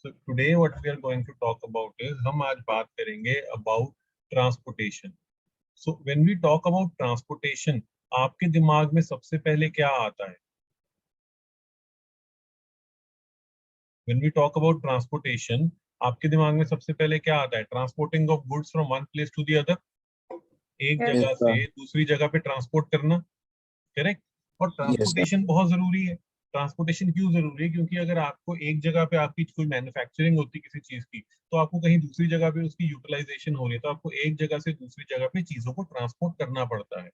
So today what we are going to talk about is हम आज बात करेंगे about transportation. So when we talk about transportation, आपके दिमाग में सबसे पहले क्या आता है? When we talk about transportation, आपके दिमाग में सबसे पहले क्या आता है? Transporting of goods from one place to the other. एक Yes, जगह sir. से दूसरी जगह पे ट्रांसपोर्ट करना, करेक्ट? और Yes, sir. ट्रांसपोर्टेशन बहुत जरूरी है. ट्रांसपोर्टेशन क्यों जरूरी है? क्योंकि अगर आपको एक जगह पे आपकी कोई मैन्युफैक्चरिंग होती किसी चीज की, तो आपको कहीं दूसरी जगह पे उसकी यूटिलाइजेशन हो रही है, तो आपको एक जगह से दूसरी जगह पे चीजों को ट्रांसपोर्ट करना पड़ता है.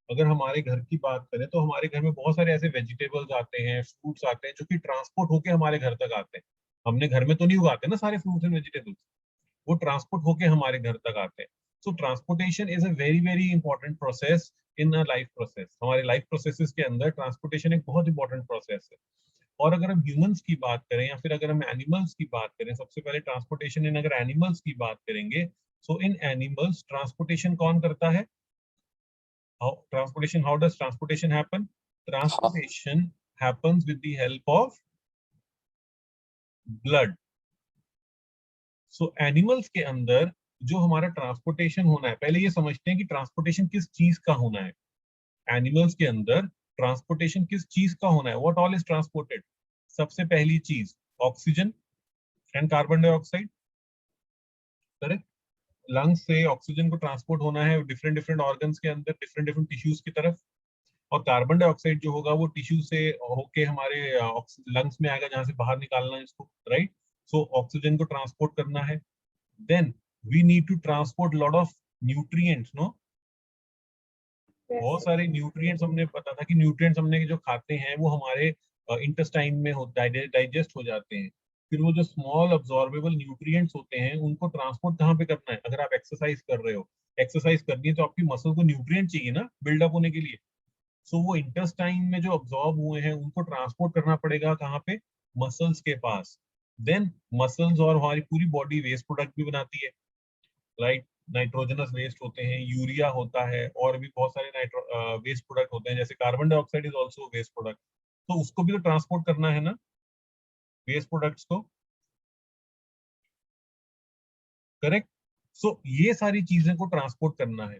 अगर हमारे घर की बात करें तो हमारे घर में बहुत सारे ऐसे वेजिटेबल्स आते हैं, फ्रूट्स आते हैं, जो कि ट्रांसपोर्ट होके हमारे घर तक आते हैं. हमने घर में तो नहीं उगाते ना सारे फ्रूट्स एंड वेजिटेबल्स, वो ट्रांसपोर्ट होके हमारे घर तक आते हैं. So transportation is a very very important process in a life process. हमारे लाइफ प्रोसेसेस के अंदर ट्रांसपोर्टेशन एक बहुत इंपॉर्टेंट प्रोसेस है. और अगर हम ह्यूमंस की बात करें या फिर अगर हम एनिमल्स की बात करें, सबसे पहले ट्रांसपोर्टेशन इन अगर एनिमल्स की बात करेंगे, सो इन एनिमल्स ट्रांसपोर्टेशन कौन करता है? How does transportation happen? Transportation happens with the help of blood. So animals के अंदर जो हमारा ट्रांसपोर्टेशन होना है, पहले ये समझते हैं कि ट्रांसपोर्टेशन किस चीज का होना है. एनिमल्स के अंदर ट्रांसपोर्टेशन किस चीज का होना है? What all is transported? सबसे पहली चीज oxygen and carbon dioxide, correct? Lungs से ऑक्सीजन को ट्रांसपोर्ट होना है डिफरेंट डिफरेंट ऑर्गन्स के अंदर, डिफरेंट डिफरेंट टिश्यूज की तरफ. और कार्बन डाइऑक्साइड जो होगा वो टिश्यू से होके हमारे लंग्स में आएगा, जहां से बाहर निकालना है इसको, राइट? सो ऑक्सीजन को ट्रांसपोर्ट करना है. Then we need to transport lot of nutrients, no? बहुत सारे न्यूट्रिएंट्स, हमने पता था कि न्यूट्रिएंट्स हमने जो खाते हैं वो हमारे इंटेस्टाइन में डाइजेस्ट हो जाते हैं. फिर वो जो स्मॉल अब्सॉर्बेबल न्यूट्रिएंट्स होते हैं उनको ट्रांसपोर्ट कहाँ पे करना है? अगर आप एक्सरसाइज कर रहे हो, एक्सरसाइज करनी है तो आपकी मसल को न्यूट्रिएंट चाहिए ना बिल्डअप होने के लिए. सो वो इंटेस्टाइन में जो अब्सॉर्ब हुए हैं उनको ट्रांसपोर्ट करना पड़ेगा कहाँ पे? मसल्स के पास. देन मसल्स और हमारी पूरी बॉडी वेस्ट प्रोडक्ट भी बनाती है, राइट? नाइट्रोजनस वेस्ट होते हैं, यूरिया होता है, और भी बहुत सारे वेस्ट प्रोडक्ट होते हैं, जैसे carbon dioxide is also waste product. तो उसको भी तो ट्रांसपोर्ट करना है ना, वेस्ट प्रोडक्ट्स को, करेक्ट? सो ये सारी चीजें को ट्रांसपोर्ट करना है.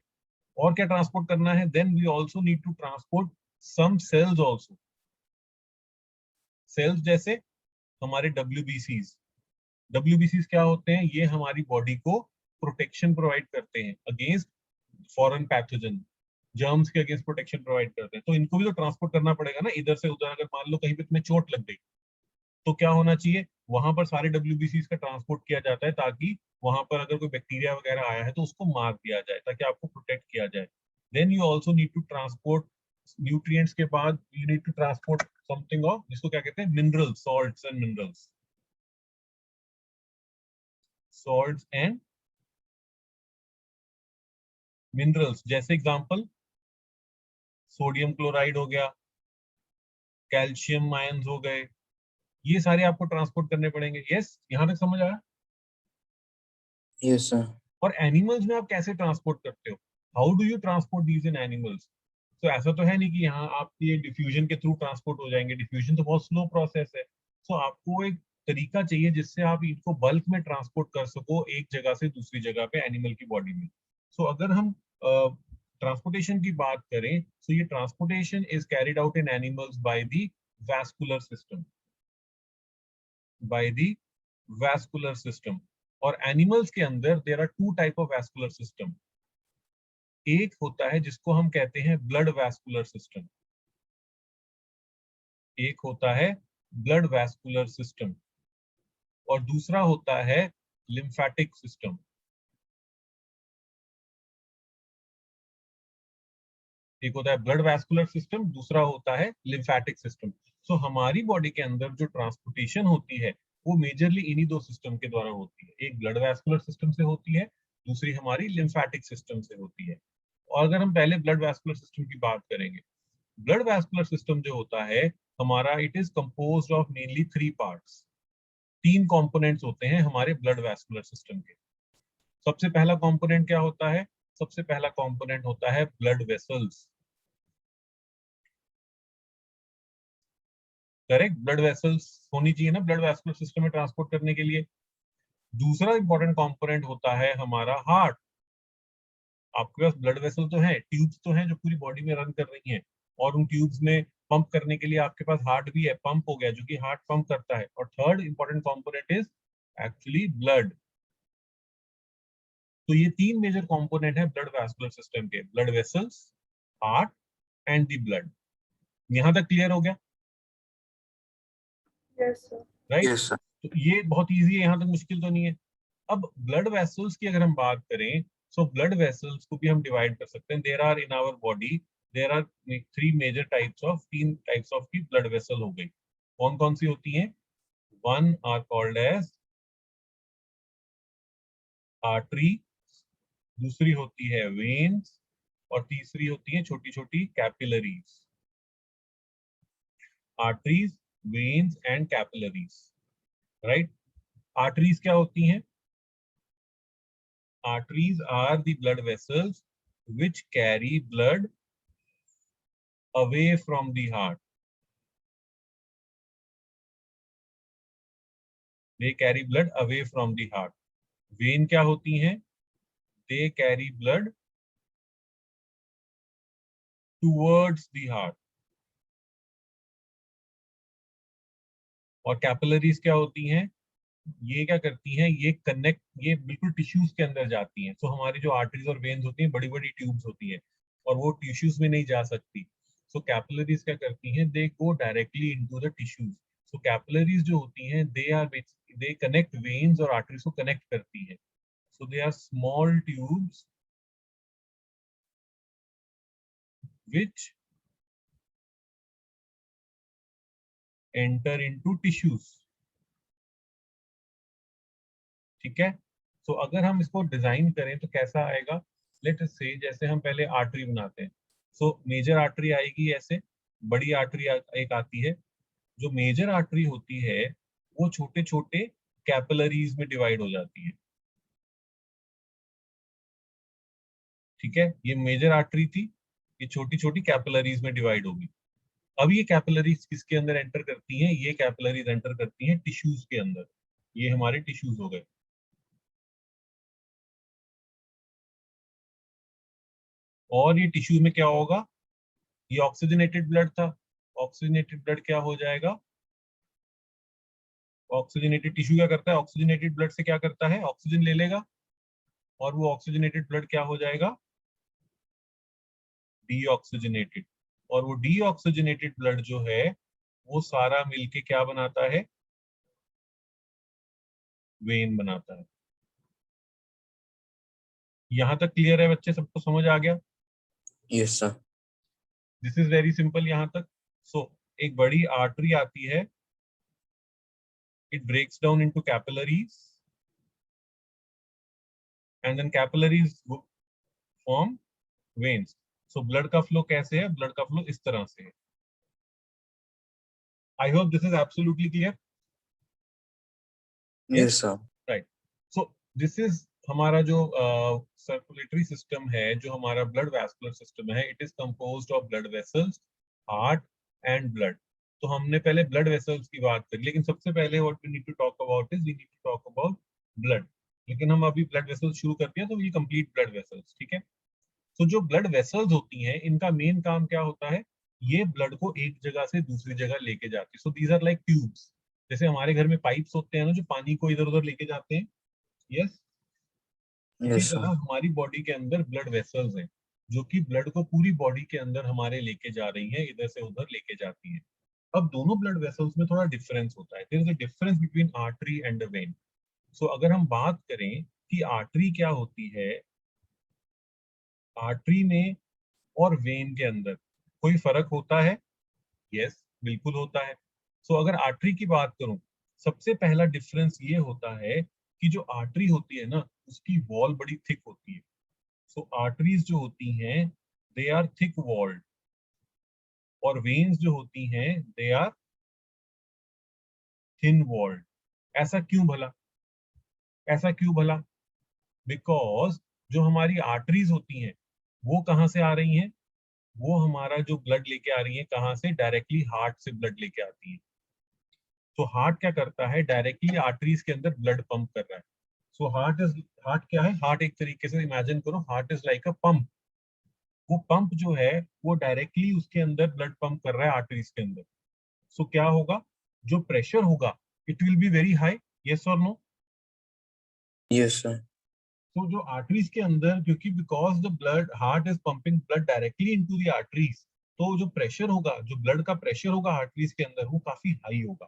और क्या ट्रांसपोर्ट करना है? Then we also need to transport some cells also. Cells जैसे हमारे WBCs. WBCs क्या होते हैं? ये हमारी बॉडी को प्रोटेक्शन प्रोवाइड करते हैं अगेंस्ट फॉरेन पैथोजन, जर्म्स के अगेंस्ट प्रोटेक्शन प्रोवाइड करते हैं. तो इनको भी तो ट्रांसपोर्ट करना पड़ेगा ना इधर से उधर. अगर मान लो कहीं पे तुम्हें चोट लग गई तो क्या होना चाहिए? वहां पर सारे WBCs का ट्रांसपोर्ट किया जाता है, ताकि वहां पर अगर कोई बैक्टीरिया वगैरह आया है तो उसको मार दिया जाए, ताकि आपको प्रोटेक्ट किया जाए. Then you also need to transport nutrients के बाद you need to transport something of, जिसको क्या कहते हैं? Minerals, salts and minerals. Salts and minerals जैसे एग्जांपल सोडियम क्लोराइड हो गया, कैल्शियम आयंस हो गए, ये सारे आपको ट्रांसपोर्ट करने पड़ेंगे. यस, यहाँ तक समझ आया? Yes, sir. और एनिमल्स में आप कैसे ट्रांसपोर्ट करते हो? How do you transport these in animals? तो ऐसा तो है नहीं कि यहाँ आप ये डिफ्यूजन के थ्रू ट्रांसपोर्ट हो जाएंगे. डिफ्यूजन तो बहुत स्लो प्रोसेस है. सो आपको एक तरीका चाहिए जिससे आप इनको बल्क में ट्रांसपोर्ट कर सको एक जगह से दूसरी जगह पे एनिमल की बॉडी में. सो अगर हम ट्रांसपोर्टेशन की बात करें, सो ये transportation is carried out in animals by the vascular system, by the vascular system. और एनिमल्स के अंदर there are two type of vascular system. एक होता है जिसको हम कहते हैं ब्लड वैस्कुलर सिस्टम, एक होता है ब्लड वैस्कुलर सिस्टम, और दूसरा होता है लिम्फेटिक सिस्टम. एक होता है ब्लड वैस्कुलर सिस्टम, दूसरा होता है लिम्फेटिक सिस्टम. सो हमारी बॉडी के अंदर जो ट्रांसपोर्टेशन होती है वो मेजरली इन्हीं दो सिस्टम के द्वारा होती है. एक ब्लड वैस्कुलर सिस्टम से होती है, दूसरी हमारी लिम्फेटिक सिस्टम से होती है. और अगर हम पहले ब्लड वैस्कुलर सिस्टम की बात करेंगे, ब्लड वैस्कुलर सिस्टम जो होता है हमारा, it is composed of mainly three parts. तीन कंपोनेंट्स होते हैं हमारे ब्लड वैस्कुलर सिस्टम के. सबसे पहला कंपोनेंट क्या होता है? सबसे पहला कंपोनेंट होता है blood vessels, correct, blood vessels होनी चाहिए ना ब्लड वैस्कुलर सिस्टम में ट्रांसपोर्ट करने के लिए। दूसरा इंपॉर्टेंट कंपोनेंट होता है हमारा हार्ट। आपके पास ब्लड वेसल तो है, ट्यूब्स तो हैं जो पूरी बॉडी में रन कर रही हैं, और उन ट्यूब्स में पंप करने के लिए आपके पास हार्ट भी है, पंप हो गया जो कि हार्ट पंप करता है। और third important component is actually blood. तो ये तीन मेजर कंपोनेंट है ब्लड वैस्कुलर सिस्टम के, blood vessels, heart and the blood. यहां तक क्लियर हो गया? Yes, sir. Right? Yes, sir. तो ये बहुत इजी है, यहाँ तक मुश्किल तो नहीं है। अब ब्लड वेसल्स की अगर हम बात करें, सो ब्लड वेसल्स को भी हम डिवाइड कर सकते हैं। There are in our body, there are तीन टाइप्स ऑफ की ब्लड वेसल हो गई। कौन कौन सी होती हैं? One are called as artery, दूसरी होती है वेन्स, और तीसरी होती है छोटी छोटी capillaries. Arteries, veins and capillaries, right? Arteries क्या होती हैं? Arteries are the blood vessels which carry blood away from the heart. They carry blood away from the heart. Vein क्या होती हैं? They carry blood towards the heart. और capillaries क्या होती हैं? ये क्या करती हैं? ये बिल्कुल टिश्यूज के अंदर जाती हैं। तो हमारी जो आर्टरीज और वेन्स होती हैं बड़ी बड़ी ट्यूब्स होती हैं, और वो टिश्यूज में नहीं जा सकती। सो कैपिलरीज क्या करती हैं? They go directly into the tissues. So capillaries जो होती हैं दे कनेक्ट वेन्स और आर्टरीज को कनेक्ट करती है। So they are small tubes which enter into tissues. ठीक है? सो अगर हम इसको डिजाइन करें तो कैसा आएगा? लेट अस से जैसे हम पहले आर्टरी बनाते हैं, सो मेजर आर्टरी आएगी ऐसे, बड़ी आर्टरी एक आती है। जो मेजर आर्टरी होती है वो छोटे छोटे कैपिलरीज में डिवाइड हो जाती है। ठीक है? ये मेजर आर्टरी थी, ये छोटी छोटी कैपिलरीज में डिवाइड होगी। अब ये कैपिलरीज किसके अंदर एंटर करती हैं? ये कैपिलरीज एंटर करती हैं टिश्यूज के अंदर। ये हमारे टिश्यूज हो गए। और ये टिश्यू में क्या होगा? ये ऑक्सीजनेटेड ब्लड था, ऑक्सीजनेटेड ब्लड क्या हो जाएगा? ऑक्सीजनेटेड टिश्यू क्या करता है? ऑक्सीजनेटेड ब्लड से क्या करता है? ऑक्सीजन ले लेगा, और वो ऑक्सीजनेटेड ब्लड क्या हो जाएगा? डीऑक्सीजनेटेड। और वो डीऑक्सीजनेटेड ब्लड जो है वो सारा मिलके क्या बनाता है? वेन बनाता है। यहां तक क्लियर है बच्चे? सबको समझ आ गया? Yes, sir. This is very simple यहां तक। सो एक बड़ी आर्टरी आती है, it breaks down into capillaries, and then capillaries form veins. So blood का फ्लो कैसे है? ब्लड का फ्लो इस तरह से है। I hope this is absolutely clear. Yes, sir. Right? So this is हमारा जो सर्कुलेटरी सिस्टम है, जो हमारा ब्लड वैस्कुलर सिस्टम है, it is composed of blood vessels, heart and blood. तो हमने पहले ब्लड वेसल्स की बात करी, लेकिन सबसे पहले what we need to talk about is we need to talk about blood. लेकिन हम अभी ब्लड वेसल्स शुरू करते हैं, तो ये कंप्लीट ब्लड वेसल्स। ठीक है? तो जो ब्लड वेसल्स होती हैं इनका मेन काम क्या होता है? ये ब्लड को एक जगह से दूसरी जगह लेके जाती है। So these are like tubes. जैसे हमारे घर में पाइप्स होते हैं ना, जो पानी को इधर उधर लेके जाते हैं। यस? इसी Yes, तरह sir. हमारी बॉडी के अंदर ब्लड वेसल्स हैं, जो कि ब्लड को पूरी बॉडी के अंदर हमारे लेके जा रही हैं, इधर से उधर लेके जाती हैं। अब दोनों ब्लड वेसल्स में थोड़ा डिफरेंस होता है। There is a difference between artery and a vein. So अगर हम बात करें कि आर्टरी क्या होती है, आर्टरी में और वेन के अंदर कोई फर्क होता है? यस, बिल्कुल होता है। सो अगर आर्टरी की बात करूं, सबसे पहला डिफरेंस ये होता है कि जो आर्टरी होती है ना, उसकी वॉल बड़ी थिक होती है। सो आर्टरीज जो होती हैं दे आर थिक वॉल्ड, और वेन्स जो होती हैं दे आर थिन वॉल्ड। ऐसा क्यों भला? ऐसा क्यों भला? बिकॉज जो हमारी आर्टरीज होती हैं वो कहाँ से आ रही हैं? वो हमारा जो ब्लड लेके आ रही है कहाँ से? डायरेक्टली हार्ट से ब्लड लेके आती है। तो हार्ट क्या करता है, डायरेक्टली आर्टरीज के अंदर ब्लड पंप कर रहा है। सो हार्ट क्या है, हार्ट एक तरीके से इमेजिन करो, heart is like a pump. वो पंप जो है वो डायरेक्टली उसके अंदर ब्लड पंप कर रहा है आर्टरीज के अंदर। सो क्या होगा, जो प्रेशर होगा it will be very high, yes और नो। Yes, sir. तो जो आर्टरीज के अंदर, क्योंकि because the blood heart is pumping blood directly into the arteries, तो जो प्रेशर होगा, जो ब्लड का प्रेशर होगा आर्टरीज के अंदर वो काफी हाई होगा,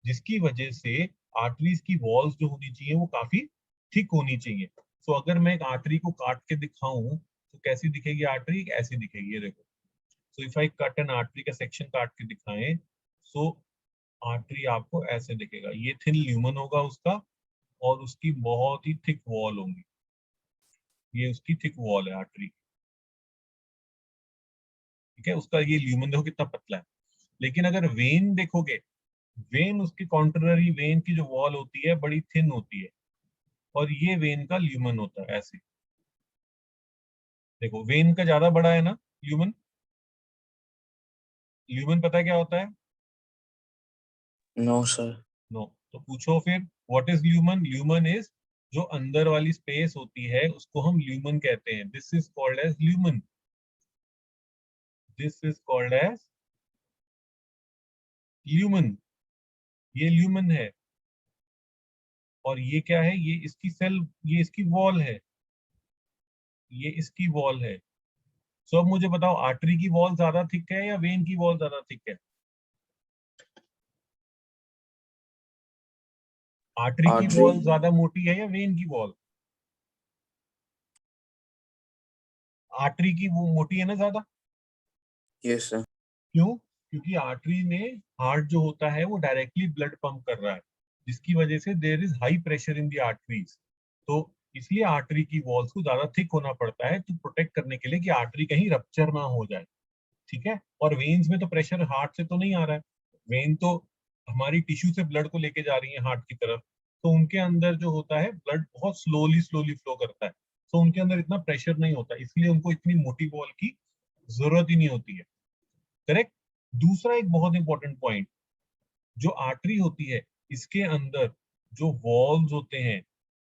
जिसकी वजह से आर्टरीज की वॉल्स जो होनी चाहिए वो काफी थिक होनी चाहिए। सो अगर मैं एक आर्टरी को काट के दिखाऊं तो कैसी दिखेगी आर्टरी, ऐसी दिखेगी, ये देखो। So if I cut N artery का सेक्शन काट के दिखाएं, सो आर्टरी आपको ऐसे दिखेगा, ये थिन ल्यूमन होगा उसका, और उसकी बहुत ही थिक वॉल होंगी, ये उसकी थिक वॉल है आर्टरी, ठीक है। उसका ये ल्यूमन देखो कितना पतला है। लेकिन अगर वेन देखोगे, वेन उसकी कॉन्ट्ररी, वेन की जो वॉल होती है बड़ी थिन होती है, और ये वेन का ल्यूमन होता है ऐसे। देखो वेन का ज्यादा बड़ा है ना ल्यूमन। ल्यूमन पता है क्या होता है? No, sir. नो, तो पूछो फिर what is lumen. Lumen is जो अंदर वाली स्पेस होती है उसको हम ल्यूमन कहते हैं, this is called as lumen, this is called as lumen, ये ल्यूमन है। और ये क्या है, ये इसकी सेल, ये इसकी वॉल है, ये इसकी वॉल है। सो अब मुझे बताओ आर्टरी की वॉल ज्यादा थिक है या वेन की वॉल ज्यादा थिक है? आर्टरी की वॉल Artery. ज्यादा मोटी है या वेन की वॉल? आर्टरी की वो मोटी है ना ज्यादा। Yes, sir. क्यों? क्योंकि आर्टरी में हार्ट जो होता है वो डायरेक्टली ब्लड पंप कर रहा है, जिसकी वजह से there is high pressure in the arteries. तो इसलिए आर्टरी की वॉल्स को ज्यादा थिक होना पड़ता है टू प्रोटेक्ट करने के लिए कि आर्टरी कहीं रप्चर ना हो जाए, ठीक है। और वेन्स में तो प्रेशर हार्ट से तो नहीं आ रहा है, वेन तो हमारी टिश्यू से ब्लड को लेके जा रही है हार्ट की तरफ, तो उनके अंदर जो होता है ब्लड बहुत स्लोली स्लोली फ्लो करता है, तो उनके अंदर इतना प्रेशर नहीं होता, इसलिए उनको इतनी मोटी वॉल की जरूरत ही नहीं होती है, करेक्ट। दूसरा एक बहुत इंपॉर्टेंट पॉइंट, जो आर्टरी होती है इसके अंदर जो वॉल्स होते हैं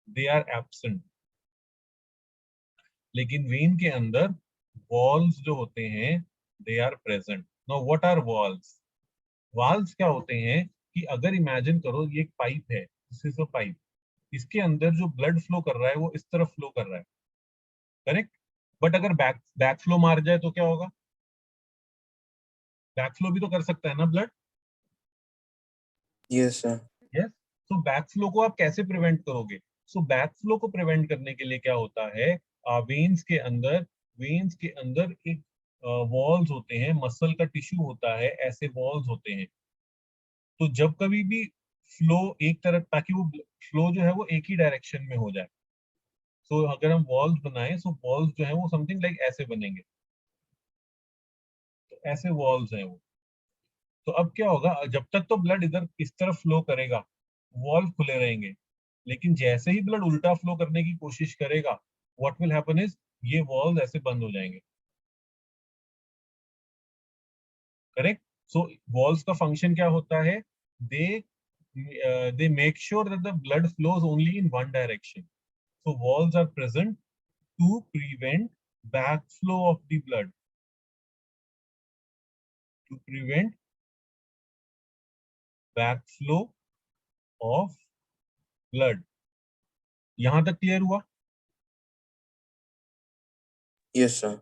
दे आर एब्सेंट, लेकिन वेन के अंदर वॉल्स जो होते हैं they are present. Now what are valves? Valves क्या होते हैं कि अगर इमेजिन करो ये एक पाइप है, दिस इज अ पाइप, इसके अंदर जो ब्लड फ्लो कर रहा है वो इस तरफ फ्लो कर रहा है, करेक्ट। बट अगर बैक बैक फ्लो मार जाए तो क्या होगा? बैक फ्लो भी तो कर सकता है ना ब्लड। Yes, sir. यस। तो बैक फ्लो को आप कैसे प्रिवेंट करोगे? सो बैक फ्लो को प्रिवेंट करने के लिए क्या होता है, वेन्स के अंदर, वेन्स के अंदर एक वॉल्स होते हैं, मसल का टिश्यू होता है, ऐसे वॉल्स होते हैं। तो जब कभी भी फ्लो एक तरफ, ताकि वो फ्लो जो है वो एक ही डायरेक्शन में हो जाए, सो अगर हम वॉल्स बनाएं, सो वॉल्स जो है वो समथिंग लाइक ऐसे बनेंगे, तो ऐसे वॉल्स हैं वो। तो अब क्या होगा, जब तक तो ब्लड इधर इस तरफ फ्लो करेगा, वॉल्व खुले रहेंगे, लेकिन जैसे ही ब्लड उल्टा फ्लो करने की कोशिश करेगा, व्हाट विल हैपन इज ये वॉल्व ऐसे बंद हो जाएंगे, करेक्ट। सो वॉल्स का फंक्शन क्या होता है, they they make sure that the blood flows only in one direction. So walls are present to prevent backflow of the blood, to prevent backflow of blood. यहां तक clear हुआ? Yes, sir.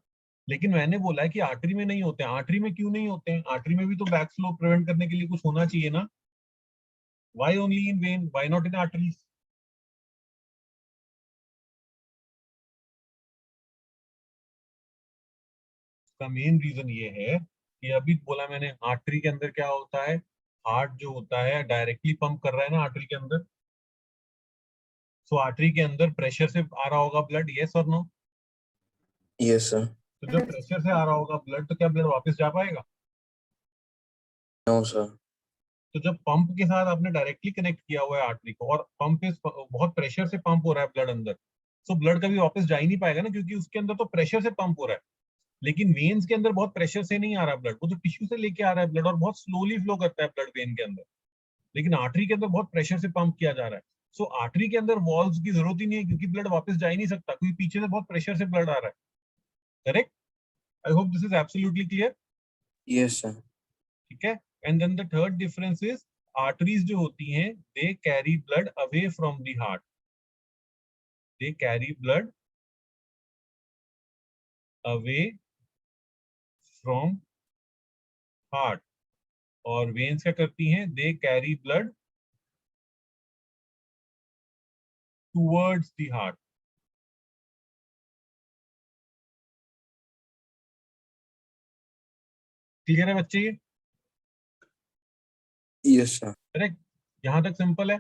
लेकिन मैंने बोला है कि आर्टरी में नहीं होते हैं, आर्टरी में क्यों नहीं होते हैं? आर्टरी में भी तो बैकफ्लो प्रिवेंट करने के लिए कुछ होना चाहिए ना। Why only in vein, why not in arteries? इसका मेन रीजन ये है कि अभी बोला मैंने, आर्टरी के अंदर क्या होता है, हार्ट जो होता है डायरेक्टली पंप कर रहा है ना आर्टरी के अंदर, सो आर्टरी के अंदर प्रेशर से आ रहा होगा ब्लड, यस और नो। Yes, sir. तो जब प्रेशर से आ रहा होगा ब्लड, तो क्या ब्लड वापस जा पाएगा? No, sir. तो जब पंप के साथ आपने डायरेक्टली कनेक्ट किया हुआ है आर्टरी को, और पंप इस बहुत प्रेशर से पंप हो रहा है ब्लड अंदर, तो ब्लड कभी वापस जा ही नहीं पाएगा ना, क्योंकि उसके अंदर तो प्रेशर से पंप हो रहा है। लेकिन वेन्स के अंदर बहुत प्रेशर से नहीं आ रहा ब्लड, वो तो टिश्यू से लेके आ रहा है ब्लड, और बहुत स्लोली फ्लो करता है ब्लड वेन के अंदर। लेकिन आर्टरी के अंदर बहुत प्रेशर से पंप किया जा रहा है। सो आर्टरी के अंदर वॉल्स की जरूरत ही नहीं है, क्योंकि ब्लड वापस जा ही नहीं सकता, क्योंकि पीछे से बहुत प्रेशर से ब्लड आ रहा है। Correct? I hope this is absolutely clear. Yes, sir. ठीक है। And then the third difference is, arteries जो होती हैं they carry blood away from the heart, they carry blood away from heart, और वेन्स क्या करती हैं, they carry blood towards the heart. Clear है बच्चे ये? Yes, sir. करेक्ट? यहां तक सिंपल है।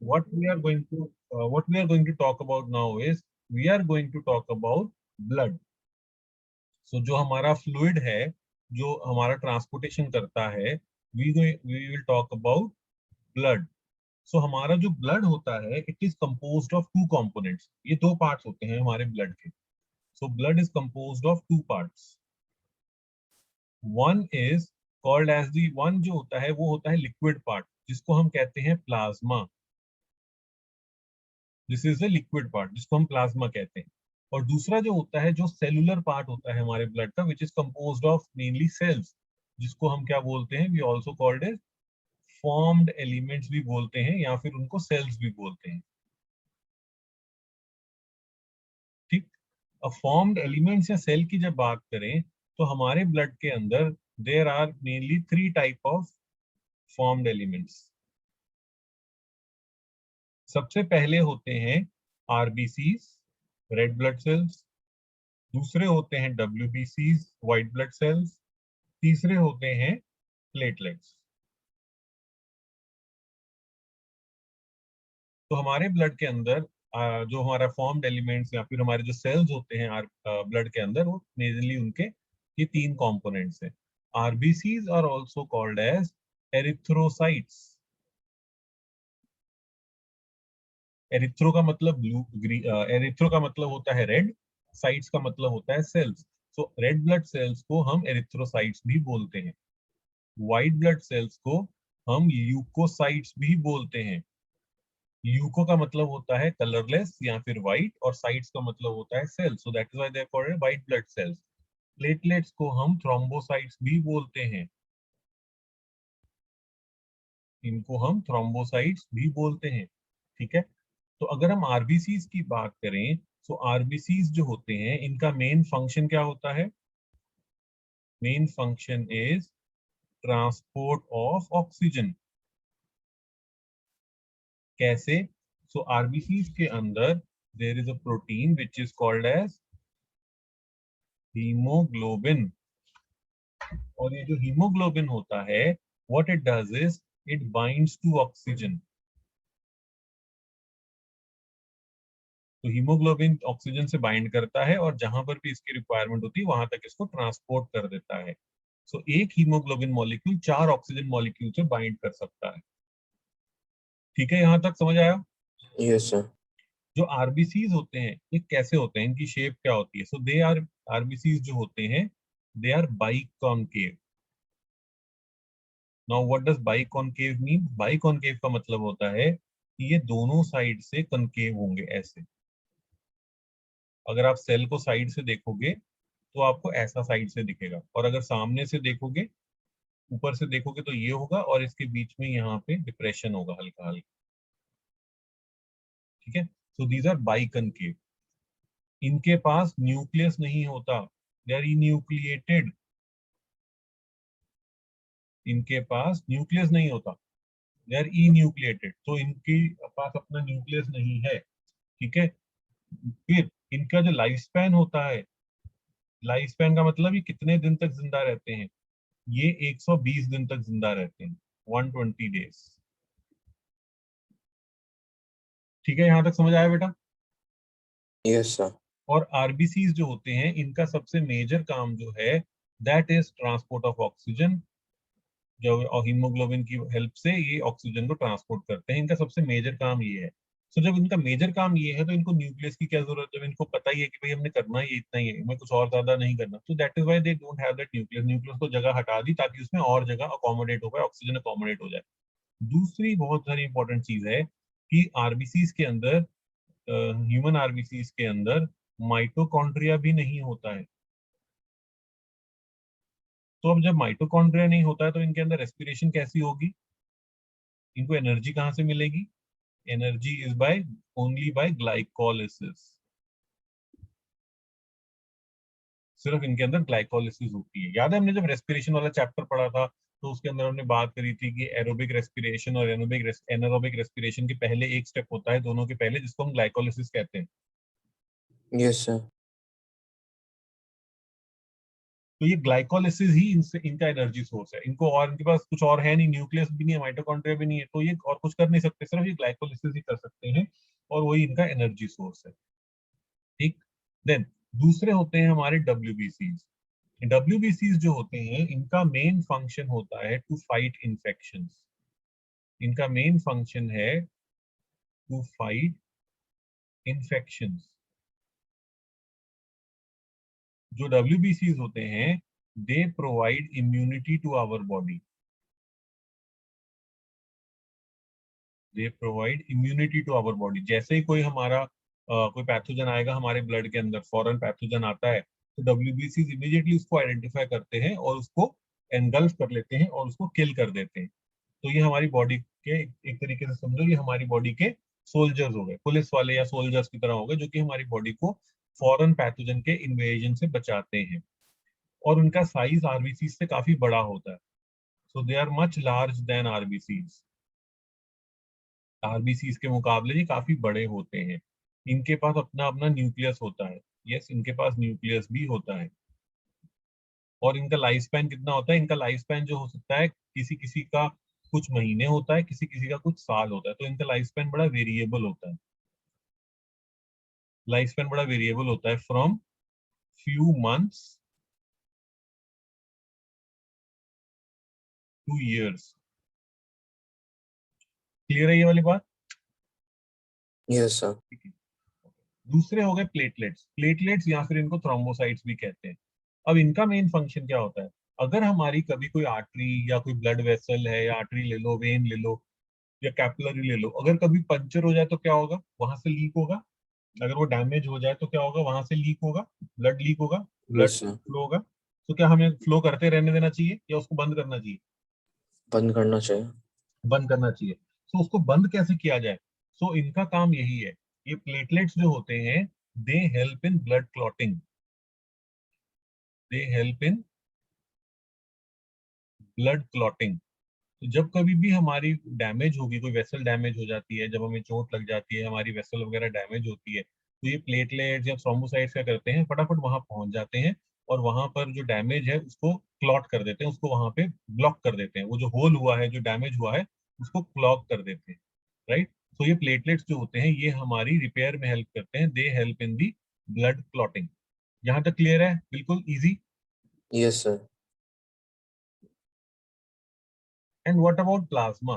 What we are going to talk about now is, we are going to talk about blood. So जो हमारा फ्लूइड है, जो हमारा ट्रांसपोर्टेशन करता है, we will talk about blood. So हमारा जो ब्लड होता है, it is composed of two components. ये दो पार्ट्स होते हैं हमारे ब्लड के। So blood is composed of two parts. One is called as the one, जो होता है वो होता है लिक्विड पार्ट, जिसको हम कहते हैं plasma. This is the liquid part, जिसको हम प्लाज्मा कहते हैं। और दूसरा जो होता है, जो सेलुलर पार्ट होता है हमारे ब्लड का, which is composed of mainly cells, जिसको हम क्या बोलते हैं, we also called as formed elements भी बोलते हैं, या फिर उनको सेल्स भी बोलते हैं। ठीक। अब फॉर्म्ड एलिमेंट्स या सेल की जब बात करें, तो हमारे ब्लड के अंदर there are mainly three type of formed elements. सबसे पहले होते हैं आरबीसीज, रेड ब्लड सेल्स। दूसरे होते हैं डब्ल्यूबीसीज, व्हाइट ब्लड सेल्स। तीसरे होते हैं प्लेटलेट्स। तो हमारे ब्लड के अंदर जो हमारा फॉर्म्ड एलिमेंट्स या फिर हमारे जो सेल्स होते हैं ब्लड के अंदर, वो मेजरली उनके ये तीन कंपोनेंट्स हैं। RBCs are also called as erythrocytes. Erythro का मतलब ब्लू, एरिथ्रो का मतलब होता है रेड, साइट्स का मतलब होता है सेल्स। सो रेड ब्लड सेल्स को हम एरिथ्रोसाइट्स भी बोलते हैं। व्हाइट ब्लड सेल्स को हम ल्यूकोसाइट्स भी बोलते हैं। ल्यूको का मतलब होता है कलरलेस या फिर व्हाइट, और साइट्स का मतलब होता है cells, so that is why they are called white blood cells. Platelets को हम थ्रोम्बोसाइट्स भी बोलते हैं, इनको हम थ्रोम्बोसाइट्स भी बोलते हैं। ठीक है। तो अगर हम आरबीसीज की बात करें, तो आरबीसीज जो होते हैं, इनका मेन फंक्शन क्या होता है? Main function is transport of oxygen. कैसे? सो आरबीसीज के अंदर there is a protein which is called as haemoglobin. और ये जो हीमोग्लोबिन होता है, what it does is, it binds to oxygen. तो हीमोग्लोबिन ऑक्सीजन से बाइंड करता है, और जहां पर भी इसकी रिक्वायरमेंट होती है वहां तक इसको ट्रांसपोर्ट कर देता है। सो एक हीमोग्लोबिन मॉलिक्यूल 4 ऑक्सीजन मॉलिक्यूल से बाइंड कर सकता है। ठीक है, यहां तक समझ आया? Yes, sir. जो आरबीसीज होते हैं, ये कैसे होते हैं, इनकी शेप क्या होती है? सो दे आर, आरबीसीज जो होते हैं, they are biconcave. Now what does biconcave mean? Biconcave का मतलब होता है कि ये दोनों साइड से कनकेव होंगे, ऐसे। अगर आप सेल को साइड से देखोगे तो आपको ऐसा साइड से दिखेगा, और अगर सामने से देखोगे, ऊपर से देखोगे, तो ये होगा, और इसके बीच में यहाँ पे डिप्रेशन होगा हल्का हल्का। ठीक है। So these are biconcave. इनके पास न्यूक्लियस नहीं होता, दे आर इन्यूक्लिएटेड। इनके पास न्यूक्लियस नहीं होता, दे आर इन्यूक्लिएटेड, तो इनके पास अपना न्यूक्लियस नहीं है। ठीक है। फिर इनका जो लाइफ स्पैन होता है, लाइफ स्पैन का मतलब ये कितने दिन तक जिंदा रहते हैं, ये 120 दिन तक जिंदा रहते हैं, 120 डेज। ठीक है, यहां तक समझ आया बेटा? Yes, sir. और आरबीसीज जो होते हैं, इनका सबसे मेजर काम जो है, that is transport of oxygen. जो हीमोग्लोबिन की हेल्प से ये ऑक्सीजन को ट्रांसपोर्ट करते हैं, इनका सबसे मेजर काम ये है। सो जब इनका मेजर काम ये है, तो इनको न्यूक्लियस की क्या जरूरत है? जब इनको पता ही है कि भाई हमने करना ये इतना ही है, हमें कुछ और ज्यादा नहीं करना, तो that is why they don't have that nucleus. Nucleus को जगह हटा दी ताकि उसमें और जगह अकोमोडेट हो पाए, ऑक्सीजन अकोमोडेट हो जाए। दूसरी बहुत सारी इंपॉर्टेंट चीज है कि आरबीसीज के अंदर, ह्यूमन आरबीसीज के अंदर माइटोकॉन्ड्रिया भी नहीं होता है। तो अब जब माइटोकॉन्ड्रिया नहीं होता है तो इनके अंदर रेस्पिरेशन कैसी होगी, इनको एनर्जी कहाँ से मिलेगी? Energy is by only by glycolysis. सिर्फ इनके अंदर ग्लाइकोलिसिस होती है। याद है हमने जब रेस्पिरेशन वाला चैप्टर पढ़ा था तो उसके अंदर हमने बात करी थी कि एरोबिक रेस्पिरेशन और एनारोबिक रेस्पिरेशन के पहले एक स्टेप होता है, दोनों के पहले, जिसको हम ग्लाइकोलिसिस कहते हैं। Yes, sir. तो ये ग्लाइकोलिसिस ही इनसे इनका एनर्जी सोर्स है। इनको और इनके पास कुछ और है नहीं, न्यूक्लियस भी नहीं है, माइटोकॉन्ड्रिया भी नहीं है, तो ये और कुछ कर नहीं सकते, सिर्फ ये ग्लाइकोलिसिस ही कर सकते हैं और वही इनका एनर्जी सोर्स है। ठीक। देन दूसरे होते हैं हमारे डब्ल्यूबीसीज। डब्ल्यूबीसीज जो होते हैं इनका मेन फंक्शन होता है टू फाइट इन्फेक्शंस। इनका मेन फंक्शन है टू फाइट इन्फेक्शंस। जो डब्ल्यूबीसीज होते हैं they provide immunity to our body. They provide immunity to our body. जैसे ही कोई हमारा कोई पैथोजन आएगा हमारे ब्लड के अंदर, फॉरेन पैथोजन आता है, तो डब्ल्यूबीसी इमीडिएटली उसको आइडेंटिफाई करते हैं और उसको एनगल्फ कर लेते हैं और उसको किल कर देते हैं। तो ये हमारी बॉडी के, एक तरीके से समझो, ये हमारी बॉडी के सोल्जर्स हो गए, पुलिस वाले या सोल्जर्स की तरह हो गए, जो कि हमारी बॉडी को फॉरेन पैथोजन के इन्वेजन से बचाते हैं। और उनका साइज आरबीसी से काफी बड़ा होता है। So they are much large than RBCs. RBC के मुकाबले ये काफी बड़े होते हैं। इनके पास अपना अपना न्यूक्लियस होता है। यस, इनके पास न्यूक्लियस भी होता है। और इनका लाइफ स्पैन कितना होता है? इनका लाइफ स्पैन जो हो सकता है, किसी किसी का कुछ महीने होता है, किसी किसी का कुछ साल होता है, तो इनका लाइफ स्पैन बड़ा वेरिएबल होता है। लाइफ स्पैन बड़ा वेरिएबल होता है, from few months two years. Clear है ये वाली बात? Yes, sir. ठीक है। दूसरे हो गए प्लेटलेट्स। प्लेटलेट्स या फिर इनको थ्रोम्बोसाइट्स भी कहते हैं। अब इनका मेन फंक्शन क्या होता है? अगर हमारी कभी कोई आर्टरी या कोई ब्लड वेसल है, या आर्टरी ले लो, वेन ले लो, या कैपिलरी ले लो, अगर कभी पंचर हो जाए तो क्या होगा? वहां से लीक होगा। अगर वो डैमेज हो जाए तो क्या होगा? वहां से लीक होगा, ब्लड लीक होगा, ब्लड Yes, sir. फ्लो होगा। तो क्या हमें फ्लो करते रहने देना चाहिए या उसको बंद करना चाहिए? बंद करना चाहिए। बंद करना चाहिए। तो उसको बंद कैसे किया जाए? सो इनका काम यही है। ये प्लेटलेट्स जो होते हैं they help in blood clotting. They help in blood clotting. तो जब कभी भी हमारी डैमेज होगी, कोई वेसल डैमेज हो जाती है, जब हमें चोट लग जाती है, हमारी वेसल वगैरह डैमेज होती है, तो ये प्लेटलेट्स या थ्रोम्बोसाइट्स क्या करते हैं, फटाफट वहां पहुंच जाते हैं और वहां पर जो डैमेज है उसको क्लॉट कर देते हैं, उसको वहां पे ब्लॉक कर देते हैं। वो जो होल हुआ है, जो डैमेज हुआ है, उसको क्लॉग कर देते हैं। राइट। तो ये प्लेटलेट्स जो होते हैं ये हमारी रिपेयर में हेल्प करते हैं। They help in the blood clotting. यहाँ तक क्लियर है? बिल्कुल easy. Yes, sir. And what about plasma?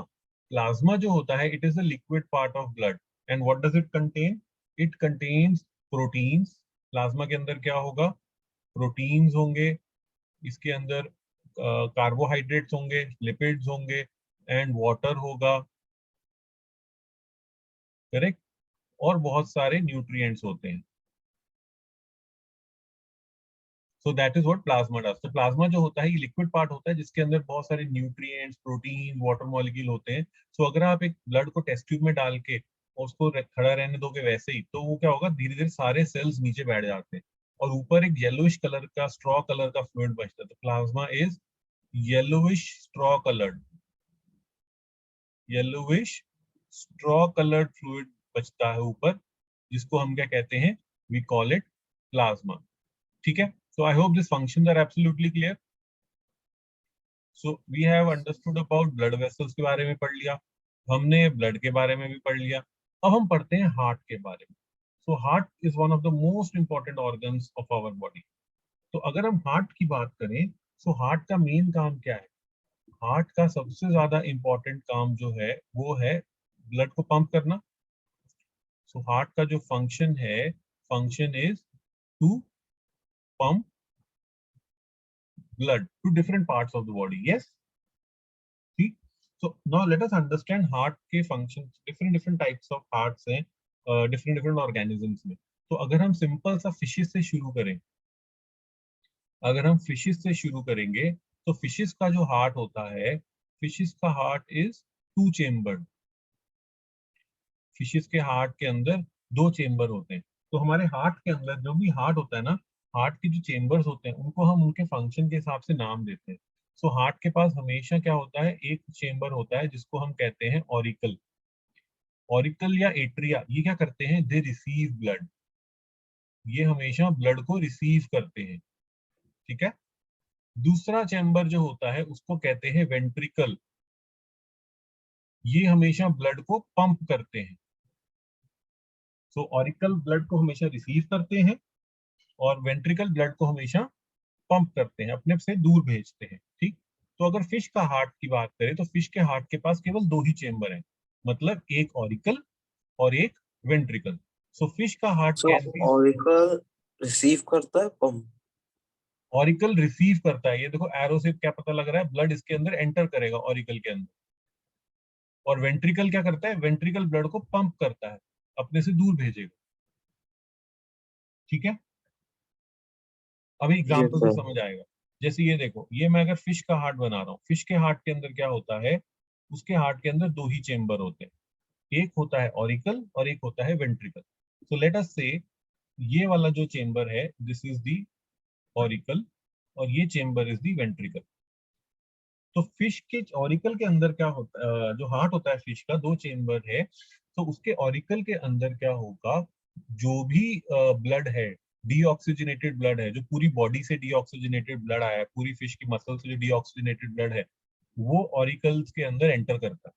Plasma जो होता है it is the liquid part of blood. And what does it contain? It contains proteins. Plasma के अंदर क्या होगा? प्रोटीन्स होंगे, इसके अंदर कार्बोहाइड्रेट्स होंगे, लिपिड्स होंगे, एंड वाटर होगा। करेक्ट। और बहुत सारे न्यूट्रिएंट्स होते हैं। सो that is what plasma does. तो प्लाज्मा जो होता है ये लिक्विड पार्ट होता है जिसके अंदर बहुत सारे न्यूट्रिएंट्स, प्रोटीन, वाटर मॉलिक्यूल होते हैं। सो अगर आप एक ब्लड को टेस्ट ट्यूब में डाल के और उसको खड़ा रहने दोगे वैसे ही, तो वो क्या होगा, धीरे धीरे सारे सेल्स नीचे बैठ जाते हैं और ऊपर एक येलोइश कलर का, स्ट्रॉ कलर का फ्लूइड बचता है। तो plasma is yellowish straw coloured. Yellowish straw coloured fluid बचता है ऊपर, जिसको हम क्या कहते हैं? We call it plasma. ठीक है। So I hope this functions are absolutely clear. So we have understood about blood vessels के बारे में पढ़ लिया, हमने ब्लड के बारे में भी पढ़ लिया। अब हम पढ़ते हैं हार्ट के बारे में। So heart is one of the most important organs of our body. तो अगर हम हार्ट की बात करें, सो हार्ट का मेन काम क्या है? हार्ट का सबसे ज्यादा इंपॉर्टेंट काम जो है वो है ब्लड को पंप करना। सो हार्ट का जो फंक्शन है, function is to pump blood to different parts of the body. Yes. ठीक। So now let us understand heart के functions. Different types of hearts हैं, different organisms में. तो अगर हम सिंपल सा फिशेस से शुरू करें, अगर हम फिशेस से शुरू करेंगे तो फिशेस का जो हार्ट होता है, फिशेस का हार्ट इज 2 चेम्बर्ड. फिशेस के हार्ट के अंदर 2 चेम्बर होते हैं. तो हमारे हार्ट के अंदर जो भी हार्ट होता है ना, हार्ट के जो चेम्बर्स होते हैं उनको हम उनके फंक्शन के हिसाब से नाम देते हैं. सो हार्ट के पास हमेशा क्या होता है, एक चेम्बर होता है जिसको हम कहते हैं ऑरिकल. ऑरिकल या एट्रिया, ये क्या करते हैं, दे रिसीव ब्लड. ये हमेशा ब्लड को रिसीव करते हैं. ठीक है. दूसरा चैम्बर जो होता है उसको कहते हैं वेंट्रिकल. ये हमेशा ब्लड को पंप करते हैं. सो ऑरिकल ब्लड को हमेशा रिसीव करते हैं और वेंट्रिकल ब्लड को हमेशा पंप करते हैं, अपने से दूर भेजते हैं. ठीक. तो अगर फिश का हार्ट की बात करें तो फिश के हार्ट के पास केवल 2 ही चेम्बर हैं, मतलब एक ऑरिकल और एक वेंट्रिकल. सो फिश का heart so can be, auricle receive करता है पंप. ऑरिकल रिसीव करता है. ये देखो एरो से क्या पता लग रहा है, ब्लड इसके अंदर एंटर करेगा ऑरिकल के अंदर. और वेंट्रिकल क्या करता है, वेंट्रिकल ब्लड को पंप करता है, अपने से दूर भेजेगा. ठीक है. अभी यस एग्जांपल से सर. समझ आएगा. जैसे ये देखो, ये मैं अगर फिश का हार्ट बना रहा हूँ, फिश के हार्ट के अंदर क्या होता है, उसके हार्ट के अंदर 2 ही चेम्बर होते हैं. एक होता है ऑरिकल और एक होता है वेंट्रिकल. सो लेट अस से ये वाला जो चेम्बर है, दिस इज दी ऑरिकल और ये चेम्बर इज दी वेंट्रिकल. तो फिश के ऑरिकल के अंदर क्या होता है, जो हार्ट होता है फिश का, 2 चेम्बर है. तो उसके ऑरिकल के अंदर क्या होगा, जो भी ब्लड है, डीऑक्सीजनेटेड ब्लड है, जो पूरी बॉडी से डीऑक्सीजनेटेड ब्लड आया है, पूरी फिश की मसल से जो डीऑक्सीजनेटेड ब्लड है, वो ऑरिकल्स के अंदर एंटर करता है.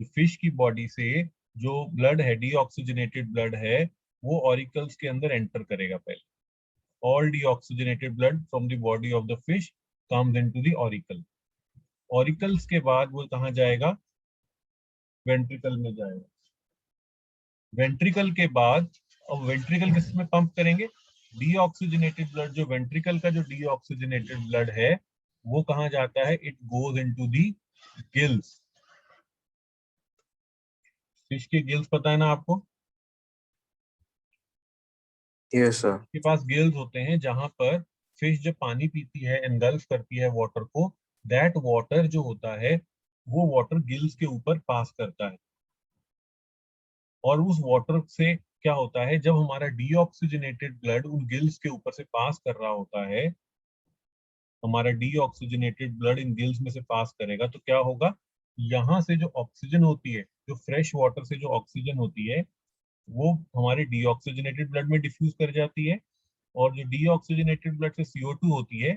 तो फिश की बॉडी से जो ब्लड है, डीऑक्सीजनेटेड ब्लड है, वो ऑरिकल्स के अंदर एंटर करेगा पहले. All deoxygenated blood from the body of the fish comes into the auricle. Auricles के बाद वो कहाँ जाएगा, वेंट्रिकल में जाएगा. वेंट्रिकल के बाद, अब वेंट्रिकल किस में पंप करेंगे, डीऑक्सीजनेटेड ब्लड, जो वेंट्रिकल का जो डीऑक्सीजनेटेड ब्लड है वो कहाँ जाता है, it goes into the gills. Fish के गिल्स पता है ना आपको, यस सर. के पास गिल्स होते हैं जहां पर फिश जब पानी पीती है, एनगल्फ करती है वाटर को, दैट वाटर जो होता है वो वाटर गिल्स के ऊपर पास करता है. और उस वाटर से क्या होता है, जब हमारा डीऑक्सीजनेटेड ब्लड उन गिल्स के ऊपर से पास कर रहा होता है, हमारा डीऑक्सीजनेटेड ब्लड इन गिल्स में से पास करेगा तो क्या होगा, यहाँ से जो ऑक्सीजन होती है, जो फ्रेश वाटर से जो ऑक्सीजन होती है, वो हमारे डीऑक्सीजनेटेड ब्लड में डिफ्यूज कर जाती है. और जो डीऑक्सीजनेटेड ब्लड से CO2 होती है,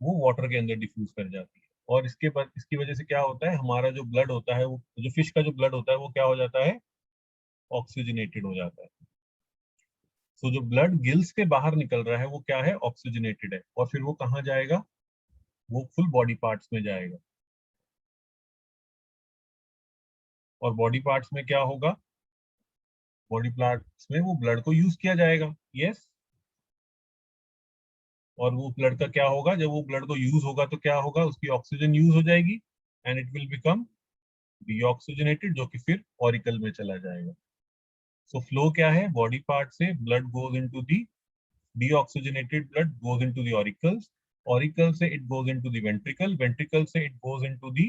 वो वाटर के अंदर डिफ्यूज कर जाती है. और इसके बाद इसकी वजह से क्या होता है, हमारा जो ब्लड होता है, वो जो फिश का जो ब्लड होता है वो क्या हो जाता है, ऑक्सीजनेटेड हो जाता है. तो जो ब्लड गिल्स के बाहर निकल रहा है वो क्या है, ऑक्सीजनेटेड है. और फिर वो कहाँ जाएगा, वो फुल बॉडी पार्ट्स में जाएगा. और बॉडी पार्ट्स में क्या होगा, बॉडी पार्ट्स में वो ब्लड को यूज किया जाएगा. यस. और वो ब्लड का क्या होगा, जब वो ब्लड को यूज होगा तो क्या होगा, उसकी ऑक्सीजन यूज हो जाएगी and it will become deoxygenated, जो कि फिर ऑरिकल में चला जाएगा. सो फ्लो क्या है, बॉडी पार्ट से blood goes into the, deoxygenated blood goes into the auricles, auricle से it goes into the ventricle, ventricle से it goes into the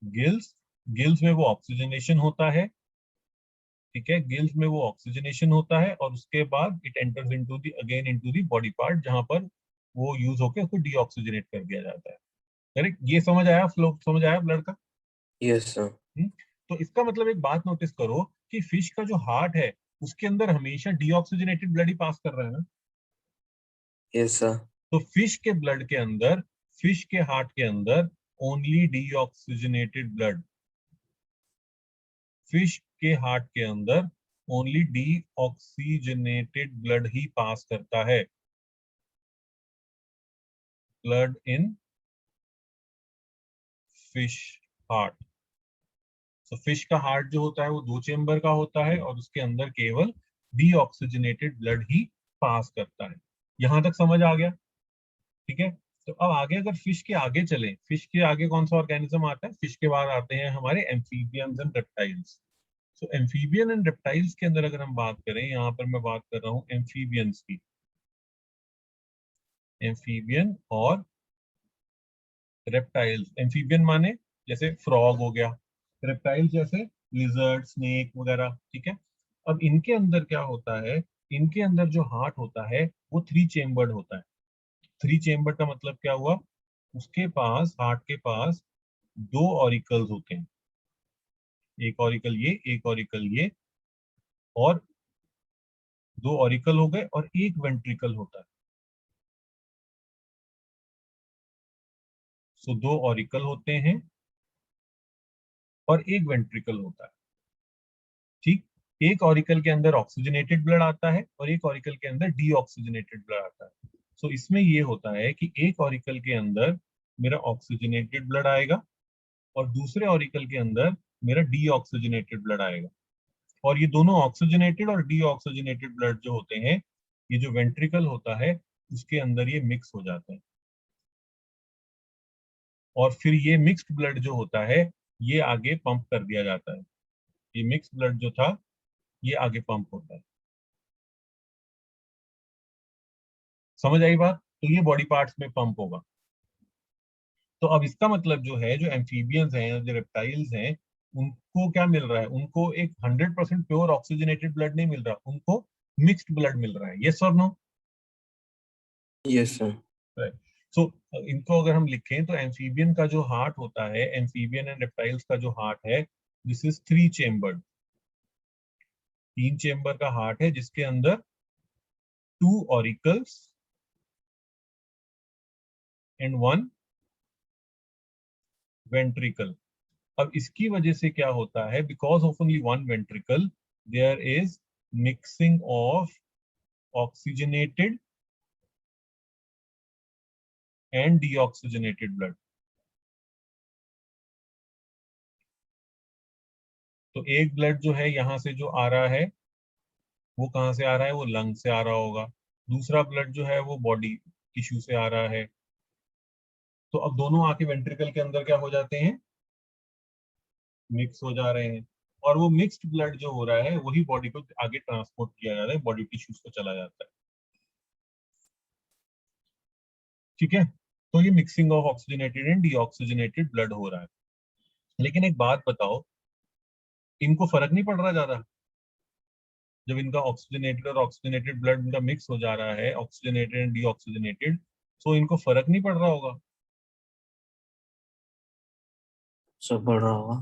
gills, gills में वो ऑक्सीजनेशन होता है. ठीक है, गिल्स में वो ऑक्सीजनेशन होता है और उसके बाद it enters into the again into the body part, जहां पर वो यूज होकर उसको डीऑक्सीजनेट कर दिया जाता है. करेक्ट. ये समझ आया, फ्लो समझ आया ब्लड का. Yes sir. तो इसका मतलब एक बात नोटिस करो कि फिश का जो हार्ट है उसके अंदर हमेशा डीऑक्सीजनेटेड ब्लड ही पास कर रहा है ना. Yes sir. तो फिश के ब्लड के अंदर, फिश के हार्ट के अंदर ओनली डीऑक्सीजनेटेड ब्लड, फिश के हार्ट के अंदर ओनली डीऑक्सीजनेटेड ब्लड ही पास करता है. Blood in fish heart. तो फिश का हार्ट जो होता है वो 2 चेम्बर का होता है और उसके अंदर केवल डीऑक्सीजनेटेड ब्लड ही पास करता है. यहां तक समझ आ गया. ठीक है. तो अब आगे अगर फिश के आगे चलें, फिश के आगे कौन सा ऑर्गेनिज्म आता है? फिश के बाद आते हैं हमारे amphibians and reptiles. So amphibian and reptiles के अंदर अगर हम बात करें, यहाँ पर मैं बात कर रहा हूँ एम्फीबियंस की, एम्फीबियन और रेप्टाइल्स। एम्फीबियन माने जैसे फ्रॉग हो गया, रेप्टाइल जैसे लिजर्ड, स्नेक वगैरह, ठीक है। अब इनके अंदर क्या होता है, इनके अंदर जो हार्ट होता है वो 3 चेम्बर्ड होता है। 3 चेम्बर का मतलब क्या हुआ, उसके पास, हार्ट के पास 2 ऑरिकल्स होते हैं, एक ऑरिकल ये, एक ऑरिकल ये, और 2 ऑरिकल हो गए, और एक वेंट्रिकल होता है। सो 2 ऑरिकल होते हैं और एक वेंट्रिकल होता है, ठीक। एक ऑरिकल के अंदर ऑक्सीजनेटेड ब्लड आता है और एक ऑरिकल के अंदर डीऑक्सीजनेटेड ब्लड आता है। सो इसमें ये होता है कि एक ऑरिकल के अंदर मेरा ऑक्सीजनेटेड ब्लड आएगा और दूसरे ऑरिकल के अंदर मेरा डीऑक्सीजनेटेड ब्लड आएगा, और ये दोनों ऑक्सीजनेटेड और डीऑक्सीजनेटेड ब्लड जो होते हैं, ये जो वेंट्रिकल होता है उसके अंदर ये मिक्स हो जाते हैं, और फिर ये मिक्स्ड ब्लड जो होता है ये आगे पंप कर दिया जाता है। ये मिक्स्ड ब्लड जो था ये आगे पंप होता है। समझ आई बात? तो ये बॉडी पार्ट्स में पंप होगा। तो अब इसका मतलब जो है, जो एम्फीबियंस हैं, जो रेप्टाइल्स हैं, उनको क्या मिल रहा है? उनको एक 100% प्योर ऑक्सीजनेटेड ब्लड नहीं मिल रहा, उनको मिक्स्ड ब्लड मिल रहा है। यस और no? yes sir, right. So इनको अगर हम लिखें तो एम्फीबियन का जो हार्ट होता है, एम्फीबियन एंड रेप्टाइल्स का जो हार्ट है, दिस इज 3 चेम्बर्ड, 3 चेम्बर का हार्ट है जिसके अंदर 2 ऑरिकल्स एंड 1 वेंट्रिकल। अब इसकी वजह से क्या होता है, because of only 1 ventricle, there is mixing of oxygenated and deoxygenated blood. तो एक ब्लड जो है यहाँ से जो आ रहा है, वो कहाँ से आ रहा है? वो लंग से आ रहा होगा। दूसरा ब्लड जो है वो बॉडी टिश्यू से आ रहा है। तो अब दोनों आके वेंट्रिकल के अंदर क्या हो जाते हैं? मिक्स हो जा रहे हैं, और वो मिक्स्ड ब्लड जो हो रहा है वही बॉडी को आगे ट्रांसपोर्ट किया जा रहा है, बॉडी टिश्यूज को चला जाता है, ठीक है। तो ये mixing of oxygenated and deoxygenated blood हो रहा है। लेकिन एक बात बताओ, इनको फर्क नहीं पड़ रहा ज्यादा? जब इनका ऑक्सीजनेटेड और ऑक्सीजनेटेड ब्लड इनका मिक्स हो जा रहा है, ऑक्सीजनेटेड एंड डीऑक्सीजनेटेड, तो इनको फर्क नहीं पड़ रहा होगा? सब बढ़ रहा होगा।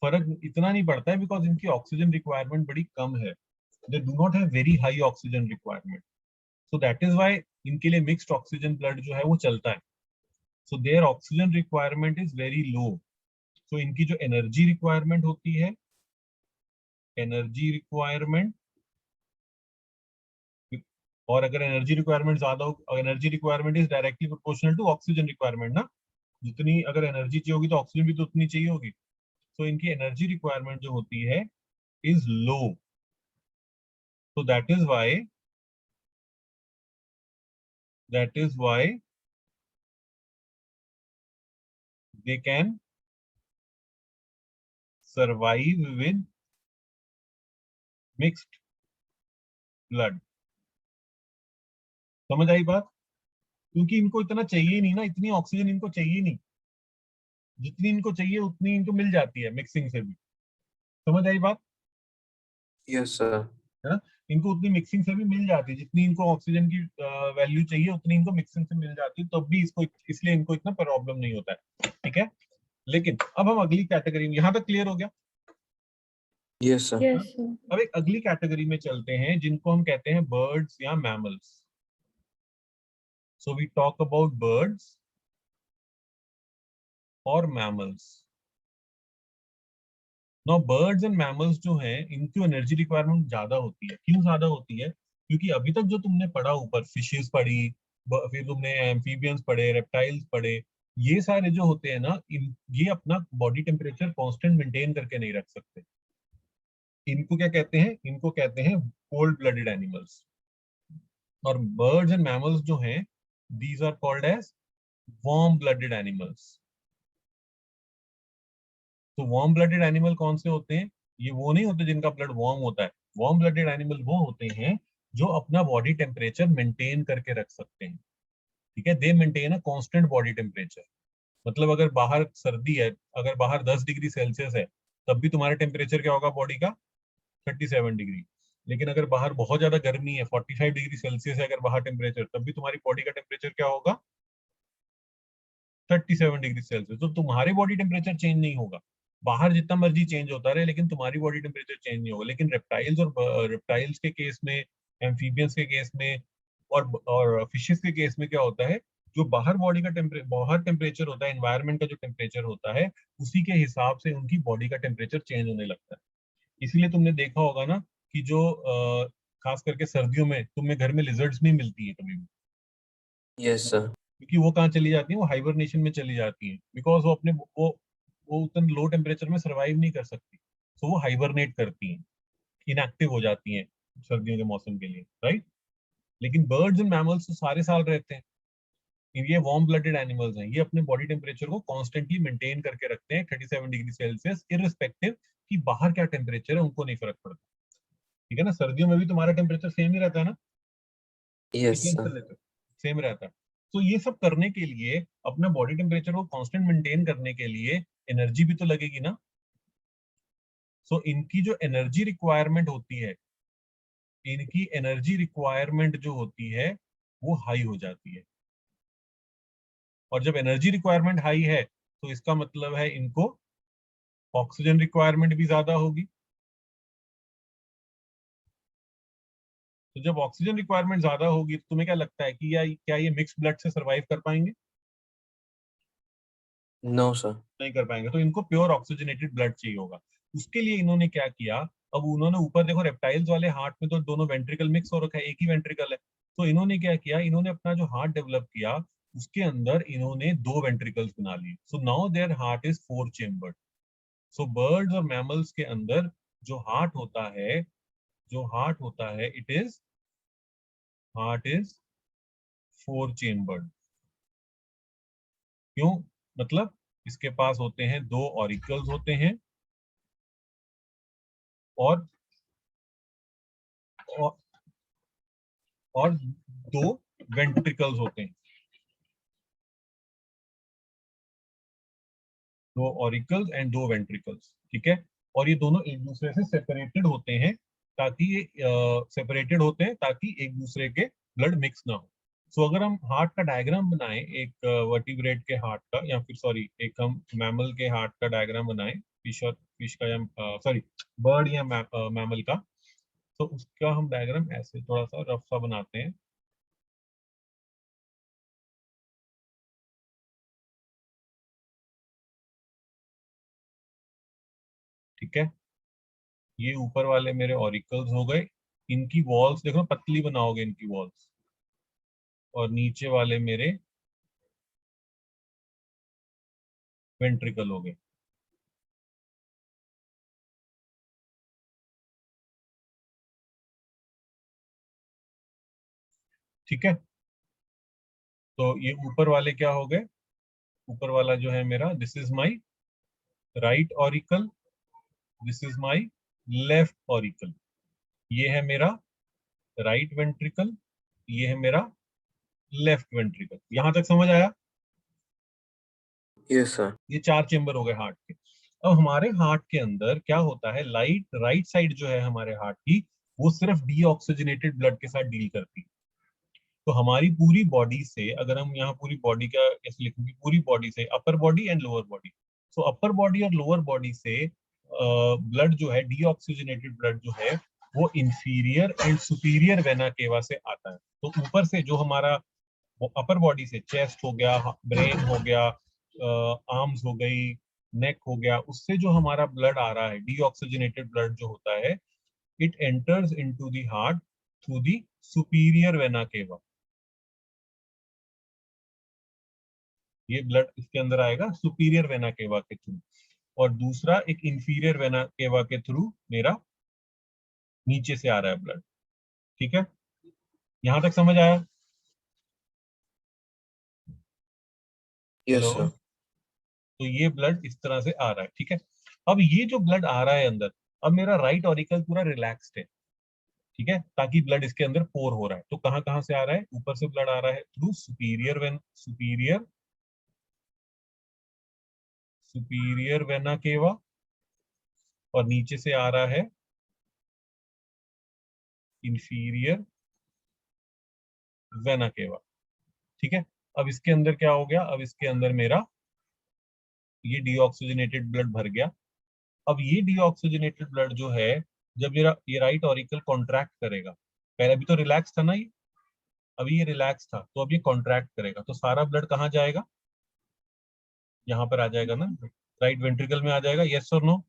फर्क इतना नहीं पड़ता है बिकॉज इनकी ऑक्सीजन रिक्वायरमेंट बड़ी कम है। They do not have very high oxygen requirement, so that is why इनके लिए मिक्स्ड ऑक्सीजन ब्लड जो है वो चलता है। So there oxygen requirement is very low. So इनकी जो एनर्जी रिक्वायरमेंट होती है, एनर्जी रिक्वायरमेंट, और अगर एनर्जी रिक्वायरमेंट ज्यादा हो, energy requirement is directly proportional to oxygen requirement ना, जितनी अगर एनर्जी चाहिए होगी तो ऑक्सीजन भी तो उतनी चाहिए होगी। तो इनकी एनर्जी रिक्वायरमेंट जो होती है is low, so that is why they can survive with mixed blood। समझ आई बात? क्योंकि इनको इतना चाहिए नहीं ना, इतनी ऑक्सीजन इनको चाहिए नहीं, जितनी इनको चाहिए उतनी इनको मिल जाती है मिक्सिंग से भी। समझ आई बात? yes sir, है ना? इनको उतनी मिक्सिंग से भी मिल जाती है, जितनी इनको ऑक्सीजन की वैल्यू चाहिए उतनी इनको मिक्सिंग से मिल जाती है, तब भी इसको, इसलिए इनको इतना प्रॉब्लम नहीं होता है, ठीक है। लेकिन अब हम अगली कैटेगरी में, यहाँ तक क्लियर हो गया? yes sir, Yes, sir. अब एक अगली कैटेगरी में चलते हैं जिनको हम कहते हैं बर्ड्स या mammals. So we talk about birds और mammals. Now birds and mammals जो हैं, इनकी एनर्जी रिक्वायरमेंट ज्यादा होती है। क्यों ज्यादा होती है? क्योंकि अभी तक जो तुमने पढ़ा, ऊपर फिशेस पढ़ी, फिर तुमने एम्फीबियंस पढ़े, रेप्टाइल्स पढ़े, ये सारे जो होते हैं ना, ये अपना बॉडी टेम्परेचर कांस्टेंट मेंटेन करके नहीं रख सकते। इनको क्या कहते हैं? इनको कहते हैं कोल्ड ब्लडेड एनिमल्स। और बर्ड्स एंड मैमल्स जो हैं, these are called as warm blooded animals. तो वार्म ब्लडेड एनिमल कौन से होते हैं? ये वो नहीं होते जिनका ब्लड वार्म होता है। वार्म ब्लडेड एनिमल वो होते हैं जो अपना बॉडी टेम्परेचर मेंटेन करके रख सकते हैं। ठीक है, दे maintain a constant body temperature. मतलब अगर बाहर सर्दी है, अगर बाहर 10 डिग्री सेल्सियस है, तब भी तुम्हारा टेम्परेचर क्या होगा बॉडी का? 37 डिग्री। लेकिन अगर बाहर बहुत ज्यादा गर्मी है, 45 डिग्री सेल्सियस है अगर बाहर टेम्परेचर, तब भी तुम्हारी बॉडी का टेम्परेचर क्या होगा? 37 डिग्री सेल्सियस। तो तुम्हारे बॉडी टेम्परेचर चेंज नहीं होगा, बाहर जितना मर्जी चेंज होता रहे, लेकिन तुम्हारी बॉडी टेम्परेचर चेंज नहीं होगा। लेकिन रेप्टाइल्स और रेप्टाइल्स के केस में, एम्फीबियंस के केस में, और फिशेस के केस में क्या होता है, जो बाहर बॉडी का बाहर टेम्परेचर होता है, एनवायरनमेंट का जो टेम्परेचर होता है, उसी के हिसाब से उनकी बॉडी का टेम्परेचर चेंज होने लगता है। इसीलिए तुमने देखा होगा ना कि जो खास करके सर्दियों में तुम्हें घर में लिजर्ड्स नहीं मिलती है कभी भी, Yes, sir. क्योंकि वो कहाँ चली जाती है? वो हाइबरनेशन में चली जाती है, बिकॉज वो अपने वो उतने लो टेम्परेचर में सर्वाइव नहीं कर सकती। तो वो हाइबरनेट करती हैं, इनएक्टिव हो जाती हैं सर्दियों के मौसम के लिए, राइट। लेकिन बर्ड्स एंड मैमल्स तो सारे साल रहते हैं। ये वार्म ब्लडेड एनिमल्स हैं, ये अपने बॉडी टेम्परेचर को कॉन्स्टेंटली मेंटेन करके रखते हैं 37 डिग्री सेल्सियस, इररिस्पेक्टिव कि बाहर क्या टेम्परेचर है, उनको नहीं फर्क पड़ता। ठीक है ना, सर्दियों में भी तुम्हारा टेम्परेचर सेम ही रहता है ना? Yes, चेंज कर sir. लेते हो? सेम रहता है। तो ये सब करने के लिए, अपना बॉडी टेम्परेचर को कांस्टेंट मेंटेन करने के लिए एनर्जी भी तो लगेगी ना। सो इनकी जो एनर्जी रिक्वायरमेंट होती है, इनकी एनर्जी रिक्वायरमेंट जो होती है वो हाई हो जाती है। और जब एनर्जी रिक्वायरमेंट हाई है, तो इसका मतलब है इनको ऑक्सीजन रिक्वायरमेंट भी ज्यादा होगी। तो जब ऑक्सीजन रिक्वायरमेंट ज्यादा होगी, तो तुम्हें क्या लगता है कि क्या ये मिक्स ब्लड से सरवाइव कर पाएंगे? No, sir. नहीं कर पाएंगे। तो इनको प्योर ऑक्सीजनेटेड ब्लड चाहिए होगा। उसके लिए इन्होंने क्या किया, अब उन्होंने ऊपर देखो, रेप्टाइल्स वाले हार्ट में तो दोनों वेंट्रिकल मिक्स हो रखा है, एक ही वेंट्रिकल है। तो इन्होंने क्या किया, इन्होंने अपना जो हार्ट डेवलप किया, उसके अंदर इन्होंने दो वेंट्रिकल्स बना लिए। So now their heart is 4 chambered. So birds और मैमल्स के अंदर जो हार्ट होता है, हार्ट इज 4 चेम्बर्ड। क्यों? मतलब इसके पास होते हैं दो ऑरिकल्स होते हैं, और और, और दो वेंट्रिकल्स होते हैं। दो ऑरिकल्स एंड दो वेंट्रिकल्स, ठीक है। और ये दोनों एक दूसरे से सेपरेटेड होते हैं, ताकि ये सेपरेटेड होते हैं ताकि एक दूसरे के ब्लड मिक्स ना हो। सो अगर हम हार्ट का डायग्राम बनाएं, एक वर्टिब्रेट के हार्ट का, या फिर सॉरी, एक हम मैमल के हार्ट का डायग्राम बनाएं, फिश का, या सॉरी, बर्ड या मैमल का, तो उसका हम डायग्राम ऐसे थोड़ा सा रफ सा बनाते हैं। ठीक है, ये ऊपर वाले मेरे ऑरिकल्स हो गए, इनकी वॉल्स देखो, पतली बनाओगे इनकी वॉल्स, और नीचे वाले मेरे वेंट्रिकल हो गए। ठीक है, तो ये ऊपर वाले क्या हो गए, ऊपर वाला जो है मेरा, this is my right auricle, this is my left auricle. ये है मेरा राइट वेंट्रिकल, ये है मेरा लेफ्ट वेंट्रिकल। यहां तक समझ आया? Yes, sir. ये 4 चेम्बर हो गए हार्ट के। अब हमारे हार्ट के अंदर क्या होता है, राइट साइड जो है हमारे हार्ट की, वो सिर्फ डीऑक्सीजनेटेड ब्लड के साथ डील करती है। तो हमारी पूरी बॉडी से, अगर हम यहाँ पूरी बॉडी का ऐसे लिखेंगे, पूरी बॉडी से, upper body and lower body, so upper body और लोअर बॉडी से ब्लड जो है, डीऑक्सीजनेटेड ब्लड जो है, वो inferior and superior vena cava से आता है। तो ऊपर से जो हमारा अपर बॉडी से, चेस्ट हो गया, ब्रेन हो गया, आर्म्स हो गई, नेक हो गया, उससे जो हमारा ब्लड आ रहा है, डीऑक्सीजनेटेड ब्लड जो होता है, it enters into the heart through the superior vena cava. ये ब्लड इसके अंदर आएगा सुपीरियर वेना केवा के थ्रू, और दूसरा एक इंफीरियर वेना केवा के थ्रू मेरा नीचे से आ रहा है ब्लड। ठीक है, यहां तक समझ आया? Yes, hello, sir. तो ये ब्लड इस तरह से आ रहा है, ठीक है। अब ये जो ब्लड आ रहा है अंदर, अब मेरा राइट ऑरिकल पूरा रिलैक्स्ड है, ठीक है, ताकि ब्लड इसके अंदर पोर हो रहा है। तो कहाँ कहाँ से आ रहा है? ऊपर से ब्लड आ रहा है थ्रू सुपीरियर वेना केवा, और नीचे से आ रहा है इंफीरियर वेना केवा, ठीक है। अब इसके अंदर क्या हो गया? अब इसके अंदर मेरा ये डीऑक्सीजनेटेड ब्लड भर गया। अब ये डीऑक्सीजनेटेड ब्लड जो है, जब मेरा ये राइट ऑरिकल कॉन्ट्रैक्ट करेगा, पहले अभी तो रिलैक्स था ना ये, अभी ये रिलैक्स था, तो अब ये कॉन्ट्रैक्ट करेगा, तो सारा ब्लड कहाँ जाएगा? यहाँ पर आ जाएगा ना, राइट वेंट्रिकल में आ जाएगा, यस और नो?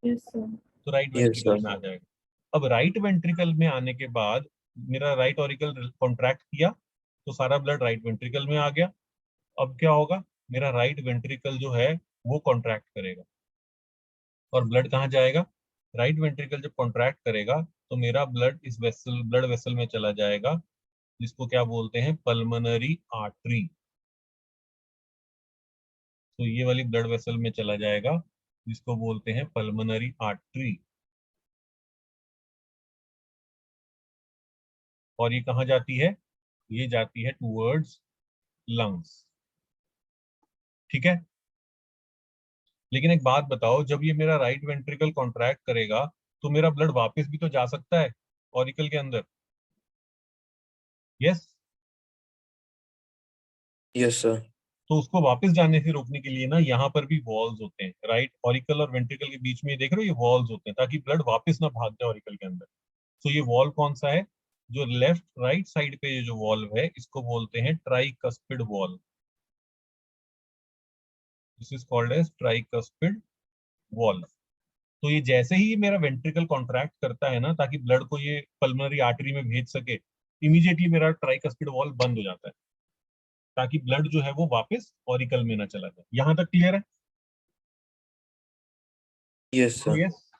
Yes, sir. तो राइट Yes, वेंट्रिकल sir. में आ जाएगा। अब राइट वेंट्रिकल में आने के बाद मेरा राइट ऑरिकल कॉन्ट्रैक्ट किया, तो सारा ब्लड राइट वेंट्रिकल में आ गया। अब क्या होगा? मेरा राइट वेंट्रिकल जो है वो कॉन्ट्रैक्ट करेगा, और ब्लड कहाँ जाएगा? राइट वेंट्रिकल जब कॉन्ट्रैक्ट करेगा तो मेरा ब्लड इस वेसल, ब्लड वेसल में चला जाएगा, जिसको क्या बोलते हैं? Pulmonary artery. तो ये वाली ब्लड वेसल में चला जाएगा, जिसको बोलते हैं पल्मोनरी आर्टरी। और ये कहाँ जाती है? ये जाती है टूवर्ड्स लंग्स, ठीक है। लेकिन एक बात बताओ, जब ये मेरा राइट वेंट्रिकल कॉन्ट्रैक्ट करेगा तो मेरा ब्लड वापस भी तो जा सकता है ऑरिकल के अंदर, यस? Yes, sir. तो उसको वापस जाने से रोकने के लिए ना, यहाँ पर भी वॉल्स होते हैं, राइट ऑरिकल और वेंट्रिकल के बीच में, देख रहे हो ये वॉल्स होते हैं, ताकि ब्लड वापस ना भाग जाए ऑरिकल के अंदर। तो ये वॉल्व कौन सा है? जो लेफ्ट राइट साइड पे ये जो वॉल्व है, इसको बोलते हैं tricuspid valve. This is called as tricuspid valve. तो ये जैसे ही मेरा वेंट्रिकल कॉन्ट्रैक्ट करता है ना, ताकि ब्लड को ये पल्मोनरी आर्टरी में भेज सके, इमीडिएटली मेरा ट्राइकस्पिड वॉल्व बंद हो जाता है, ताकि ब्लड जो है वो वापस ऑरिकल में ना चला जाए। यहां तक क्लियर है? Yes, तो sir. यस,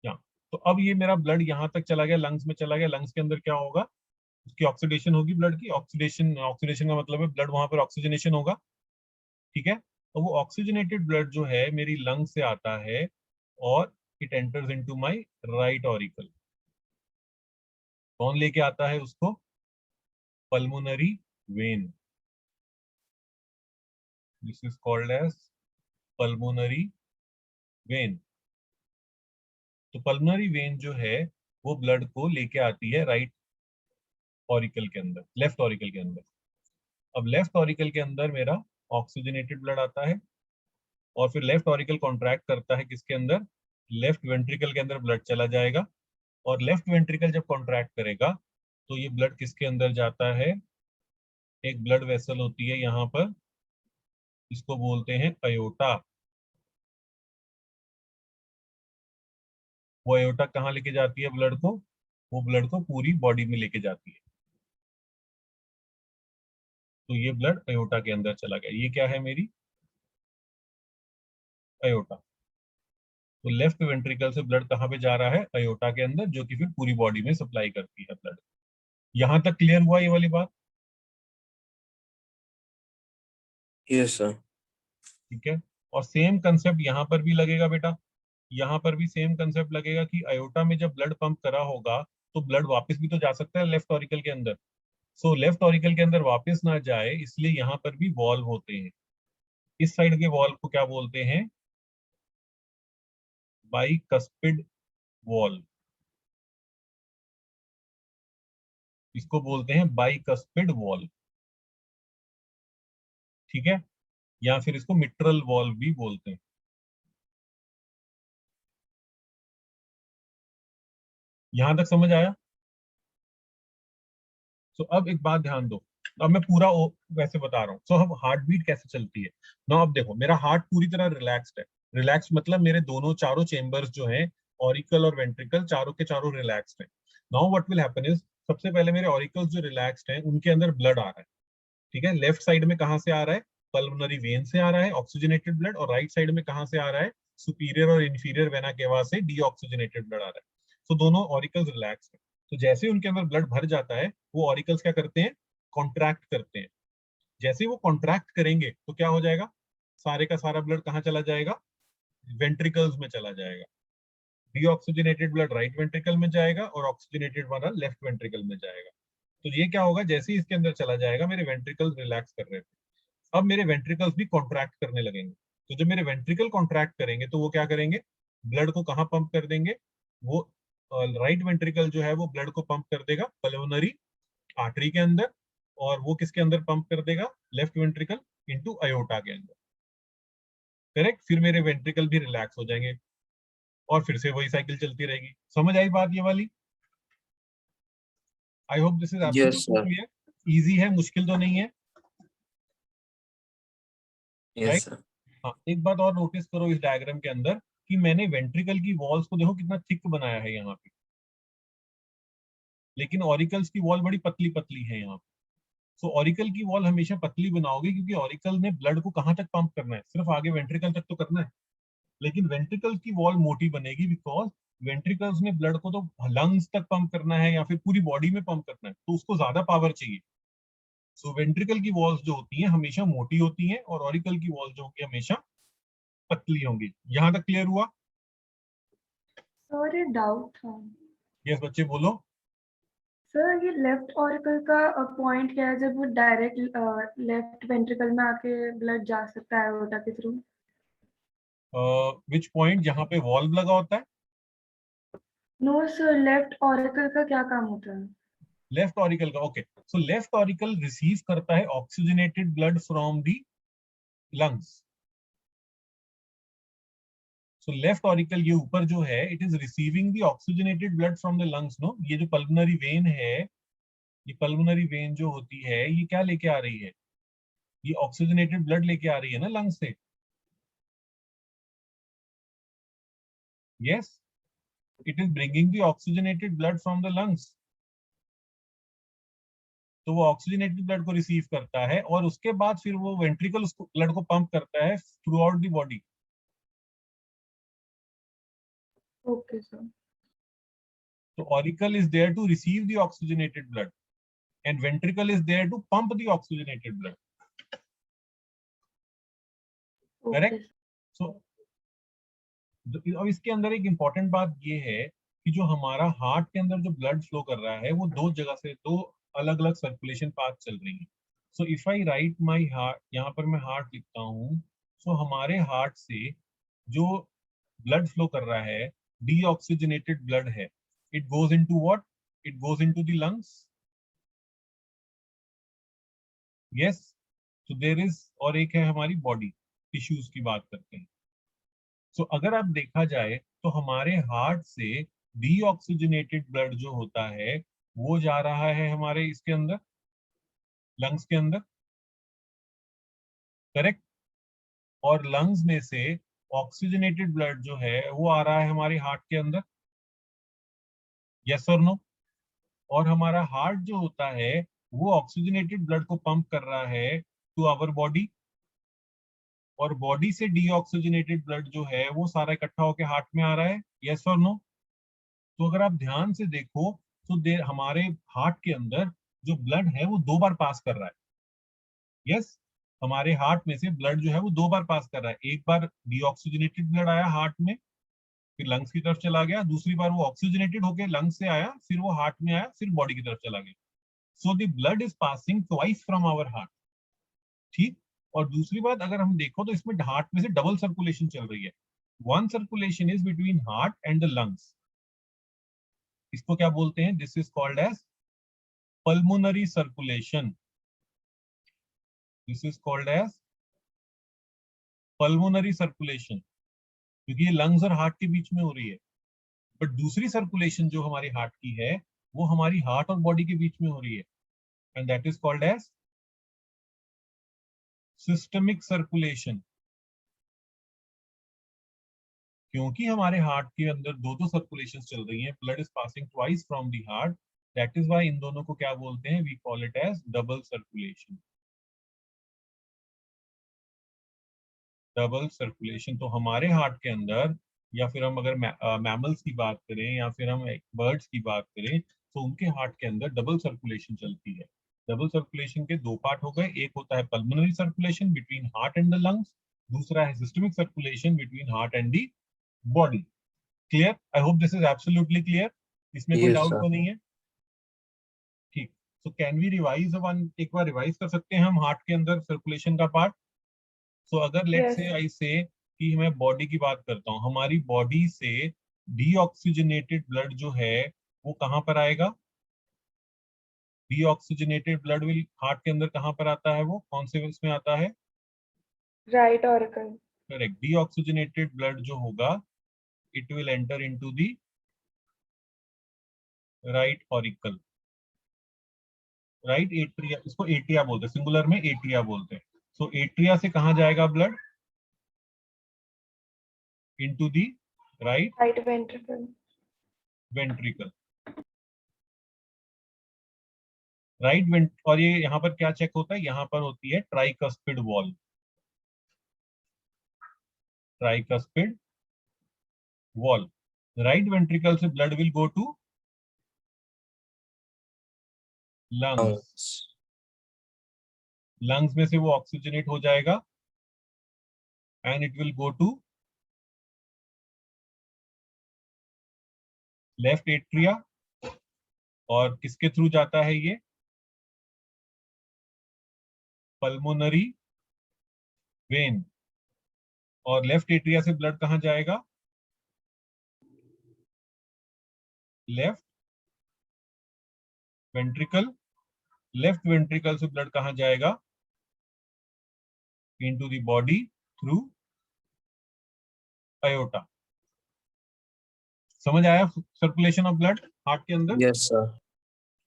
या तो अब ये मेरा ब्लड यहाँ तक चला गया, लंग्स में चला गया। लंग्स के अंदर क्या होगा? उसकी ऑक्सीडेशन होगी, ब्लड की ऑक्सीडेशन। ऑक्सीडेशन का मतलब है ब्लड वहां पर ऑक्सीजनेशन होगा, ठीक है। तो वो ऑक्सीजनेटेड ब्लड जो है मेरी लंग से आता है, और it enters into my right auricle. कौन लेके आता है उसको? Pulmonary vein. This is called as pulmonary vein. तो पल्मोनरी वेन जो है वो ब्लड को लेके आती है राइट ऑरिकल के अंदर, लेफ्ट ऑरिकल के अंदर। अब लेफ्ट ऑरिकल के अंदर मेरा ऑक्सीजनेटेड ब्लड आता है, और फिर लेफ्ट ऑरिकल कॉन्ट्रैक्ट करता है किसके अंदर? लेफ्ट वेंट्रिकल के अंदर ब्लड चला जाएगा। और लेफ्ट वेंट्रिकल जब कॉन्ट्रैक्ट करेगा तो ये ब्लड किसके अंदर जाता है? एक ब्लड वेसल होती है यहाँ पर, इसको बोलते हैं अयोटा। वो अयोटा कहाँ लेके जाती है ब्लड को? वो ब्लड को पूरी बॉडी में लेके जाती है। तो ये ब्लड अयोटा के अंदर चला गया। ये क्या है? मेरी अयोटा। तो लेफ्ट वेंट्रिकल से ब्लड कहाँ पे जा रहा है? अयोटा के अंदर, जो कि फिर पूरी बॉडी में सप्लाई करती है ब्लड। यहां तक क्लियर हुआ ये वाली बात? Yes, sir. ठीक है। और सेम कंसेप्ट यहाँ पर भी लगेगा बेटा। यहाँ पर भी सेम कंसेप्ट लगेगा कि अयोटा में जब ब्लड पंप करा होगा तो ब्लड वापस भी तो जा सकता है लेफ्ट ऑरिकल के अंदर। सो लेफ्ट ऑरिकल के अंदर वापस ना जाए, इसलिए यहाँ पर भी वॉल्व होते हैं। इस साइड के वॉल्व को क्या बोलते हैं? Bicuspid valve. इसको बोलते हैं बाइकस्पिड वॉल्व, ठीक है। या फिर इसको मिट्रल वॉल्व भी बोलते हैं। यहां तक समझ आया? सो अब एक बात ध्यान दो। अब मैं पूरा वैसे बता रहा हूँ। सो अब हार्ट बीट कैसे चलती है ना? अब देखो, मेरा हार्ट पूरी तरह रिलैक्स्ड है। रिलैक्स मतलब मेरे दोनों चारों चेम्बर्स जो हैं, ऑरिकल और वेंट्रिकल, चारों के चारों रिलैक्स्ड है। Now what will happen is, सबसे पहले मेरे ऑरिकल्स जो रिलैक्स्ड हैं उनके अंदर ब्लड आ रहा है, ठीक है। लेफ्ट साइड में कहाँ से आ रहा है? पल्मोनरी वेन से आ रहा है ऑक्सीजनेटेड ब्लड। और राइट साइड में कहाँ से आ रहा है? सुपीरियर और इंफीरियर वेना केवा से डीऑक्सीजनेटेड ब्लड आ रहा है। तो दोनों ऑरिकल्स रिलैक्स है। तो जैसे ही उनके अंदर ब्लड भर जाता है, वो ऑरिकल्स क्या करते हैं? कॉन्ट्रैक्ट करते हैं। जैसे ही वो कॉन्ट्रैक्ट करेंगे तो क्या हो जाएगा, सारे का सारा ब्लड कहाँ चला जाएगा, वेंट्रिकल्स में चला जाएगा। डीऑक्सीजनेटेड ब्लड राइट वेंट्रिकल में जाएगा और ऑक्सीजनेटेड वाला लेफ्ट वेंट्रिकल में जाएगा। तो ये क्या होगा, जैसे ही इसके अंदर चला जाएगा, मेरे वेंट्रिकल्स रिलैक्स कर रहे थे, अब मेरे वेंट्रिकल्स भी कॉन्ट्रैक्ट करने लगेंगे। तो जब मेरे वेंट्रिकल कॉन्ट्रैक्ट करेंगे तो वो क्या करेंगे, ब्लड को कहाँ पंप कर देंगे, वो राइट वेंट्रिकल जो है वो ब्लड को पंप कर देगा पल्मोनरी आर्टरी के अंदर, और वो किसके अंदर पंप कर देगा, लेफ्ट वेंट्रिकल इनटू अयोर्टा के अंदर। करेक्ट, फिर मेरे वेंट्रिकल भी रिलैक्स हो जाएंगे और फिर से वही साइकिल चलती रहेगी। समझ आई बात ये वाली? आई hope this is Yes, absolutely sir. Clear. Easy है, मुश्किल तो नहीं है, Yes, राइट? sir. हाँ, एक बात और नोटिस करो इस डायग्राम के अंदर कि मैंने वेंट्रिकल की वॉल्स को देखो कितना थिक बनाया है यहाँ पे, लेकिन ऑरिकल्स की वॉल बड़ी पतली पतली है यहाँ पे। सो ऑरिकल की वॉल हमेशा पतली बनाओगे क्योंकि ऑरिकल ने ब्लड को कहाँ तक पंप करना है, सिर्फ आगे वेंट्रिकल तक तो करना है। लेकिन वेंट्रिकल्स की वॉल मोटी बनेगी बिकॉज वेंट्रिकल्स ने ब्लड को तो लंग्स तक पंप करना है या फिर पूरी बॉडी में पंप करना है, तो उसको ज्यादा पावर चाहिए। सो वेंट्रिकल की वॉल्स जो होती हैं हमेशा मोटी होती हैं और ऑरिकल की वॉल्स जो होंगी हमेशा पतली होंगी। यहाँ तक क्लियर हुआ? सर ये डाउट था। यस बच्चे बोलो। सर ये लेफ्ट ऑरिकल का पॉइंट क्या है, जब वो डायरेक्ट लेफ्ट वेंट्रिकल में आके ब्लड जा सकता है एओर्टा के थ्रू? विच पॉइंट, जहाँ पे वॉल्व लगा होता है? नो सर, लेफ्ट ऑरिकल का क्या काम होता है? लेफ्ट ऑरिकल का, okay. So left auricle receive करता है oxygenated blood from the lungs. So left auricle ये ऊपर जो है, it is receiving the oxygenated blood from the lungs. No, ये जो पल्मोनरी वेन है, ये पल्मोनरी वेन जो होती है ये क्या लेके आ रही है, ये ऑक्सीजनेटेड ब्लड लेके आ रही है ना लंग्स से। Yes, it is bringing the oxygenated blood from the lungs. तो वो ऑक्सीजनेटेड ब्लड को रिसीव करता है और उसके बाद फिर वो वेंट्रिकल उसको ब्लड को पंप करता है throughout the body. Okay sir. तो auricle is there to receive the oxygenated blood and ventricle is there to pump the oxygenated blood. Okay Correct? So अब इसके अंदर एक इंपॉर्टेंट बात ये है कि जो हमारा हार्ट के अंदर जो ब्लड फ्लो कर रहा है वो दो जगह से, दो अलग अलग सर्कुलेशन पाथ चल रही है। So if I right my heart, यहाँ पर मैं हार्ट लिखता हूँ। सो हमारे हार्ट से जो ब्लड फ्लो कर रहा है, डीऑक्सीजनेटेड ब्लड है, it goes into what, it goes into the lungs. Yes, तो देयर इज, और एक है हमारी बॉडी टिश्यूज की बात करते हैं। सो अगर आप देखा जाए तो हमारे हार्ट से डीऑक्सीजनेटेड ब्लड जो होता है वो जा रहा है हमारे इसके अंदर, लंग्स के अंदर। करेक्ट, और लंग्स में से ऑक्सीजनेटेड ब्लड जो है वो आ रहा है हमारे हार्ट के अंदर। यस और नो? और हमारा हार्ट जो होता है वो ऑक्सीजनेटेड ब्लड को पंप कर रहा है टू आवर बॉडी, और बॉडी से डीऑक्सीजनेटेड ब्लड जो है वो सारा इकट्ठा होकर हार्ट में आ रहा है। यस और नो? तो अगर आप ध्यान से देखो तो हमारे हार्ट के अंदर जो ब्लड है वो दो बार पास कर रहा है। यस, हमारे हार्ट में से ब्लड जो है वो दो बार पास कर रहा है। एक बार डीऑक्सीजनेटेड ब्लड आया हार्ट में, फिर लंग्स की तरफ चला गया, दूसरी बार वो ऑक्सीजनेटेड होकर लंग्स से आया, फिर वो हार्ट में आया, फिर बॉडी की तरफ चला गया। So the blood is passing twice from our heart. ठीक, और दूसरी बात अगर हम देखो तो इसमें हार्ट में से डबल सर्कुलेशन चल रही है। One circulation is between heart and the lungs. इसको क्या बोलते हैं, this is called as pulmonary circulation. This is called as pulmonary circulation, क्योंकि ये लंग्स और हार्ट के बीच में हो रही है। बट दूसरी सर्कुलेशन जो हमारी हार्ट की है वो हमारी हार्ट और बॉडी के बीच में हो रही है, and that is called as systemic circulation. क्योंकि हमारे हार्ट के अंदर दो दो सर्कुलेशन चल रही हैं, blood is passing twice from the heart, that is why इन दोनों को क्या बोलते हैं, we call it as double circulation. Double circulation. तो हमारे हार्ट के अंदर, या फिर हम अगर मैमल्स की बात करें या फिर हम बर्ड्स की बात करें, तो उनके हार्ट के अंदर डबल सर्कुलेशन चलती है। डबल सर्कुलेशन के दो पार्ट हो गए, एक होता है pulmonary circulation between heart and the lungs, दूसरा है systemic circulation between heart and the body. Clear? I hope this is absolutely clear, इसमें कोई Yes, डाउट sir. तो नहीं है? ठीक, so can we revise one, एक बार रिवाइज कर सकते हैं हम हार्ट के अंदर सर्कुलेशन का पार्ट। सो अगर लेट Yes. से आई से कि मैं बॉडी की बात करता हूँ, हमारी बॉडी से डीऑक्सीजनेटेड ब्लड जो है वो कहाँ पर आएगा? डीऑक्सीजनेटेड ब्लड विल हार्ट के अंदर कहाँ पर आता है, वो कौन से उसमें आता है? Right auricle. Correct, deoxygenated blood जो होगा it will enter into the right auricle, right atria, इसको एट्रिया बोलते हैं, सिंगुलर में एट्रिया बोलते हैं। सो एट्रिया से कहाँ जाएगा blood? Into the right Right ventricle. Ventricle, right went, और ये यहाँ पर क्या चेक होता है? यहाँ पर होती है tricuspid valve, tricuspid valve. Right ventricle से blood will go to lungs, Lungs. Lungs में से वो ऑक्सीजनेट हो जाएगा and it will go to left atria, और किसके थ्रू जाता है ये? Pulmonary vein. और लेफ्ट एट्रिया से ब्लड कहाँ जाएगा? लेफ्ट वेंट्रिकल, लेफ्ट वेंट्रिकल से ब्लड कहाँ जाएगा? Into the body through aorta। समझ आया सर्कुलेशन ऑफ ब्लड हार्ट के अंदर? Yes, sir.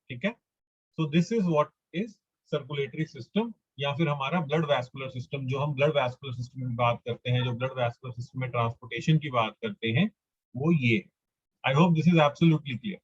ठीक है, सो this is what is circulatory system, या फिर हमारा ब्लड वैस्कुलर सिस्टम। जो हम ब्लड वैस्कुलर सिस्टम की बात करते हैं, जो ब्लड वैस्कुलर सिस्टम में ट्रांसपोर्टेशन की बात करते हैं, वो ये। आई hope this is absolutely clear.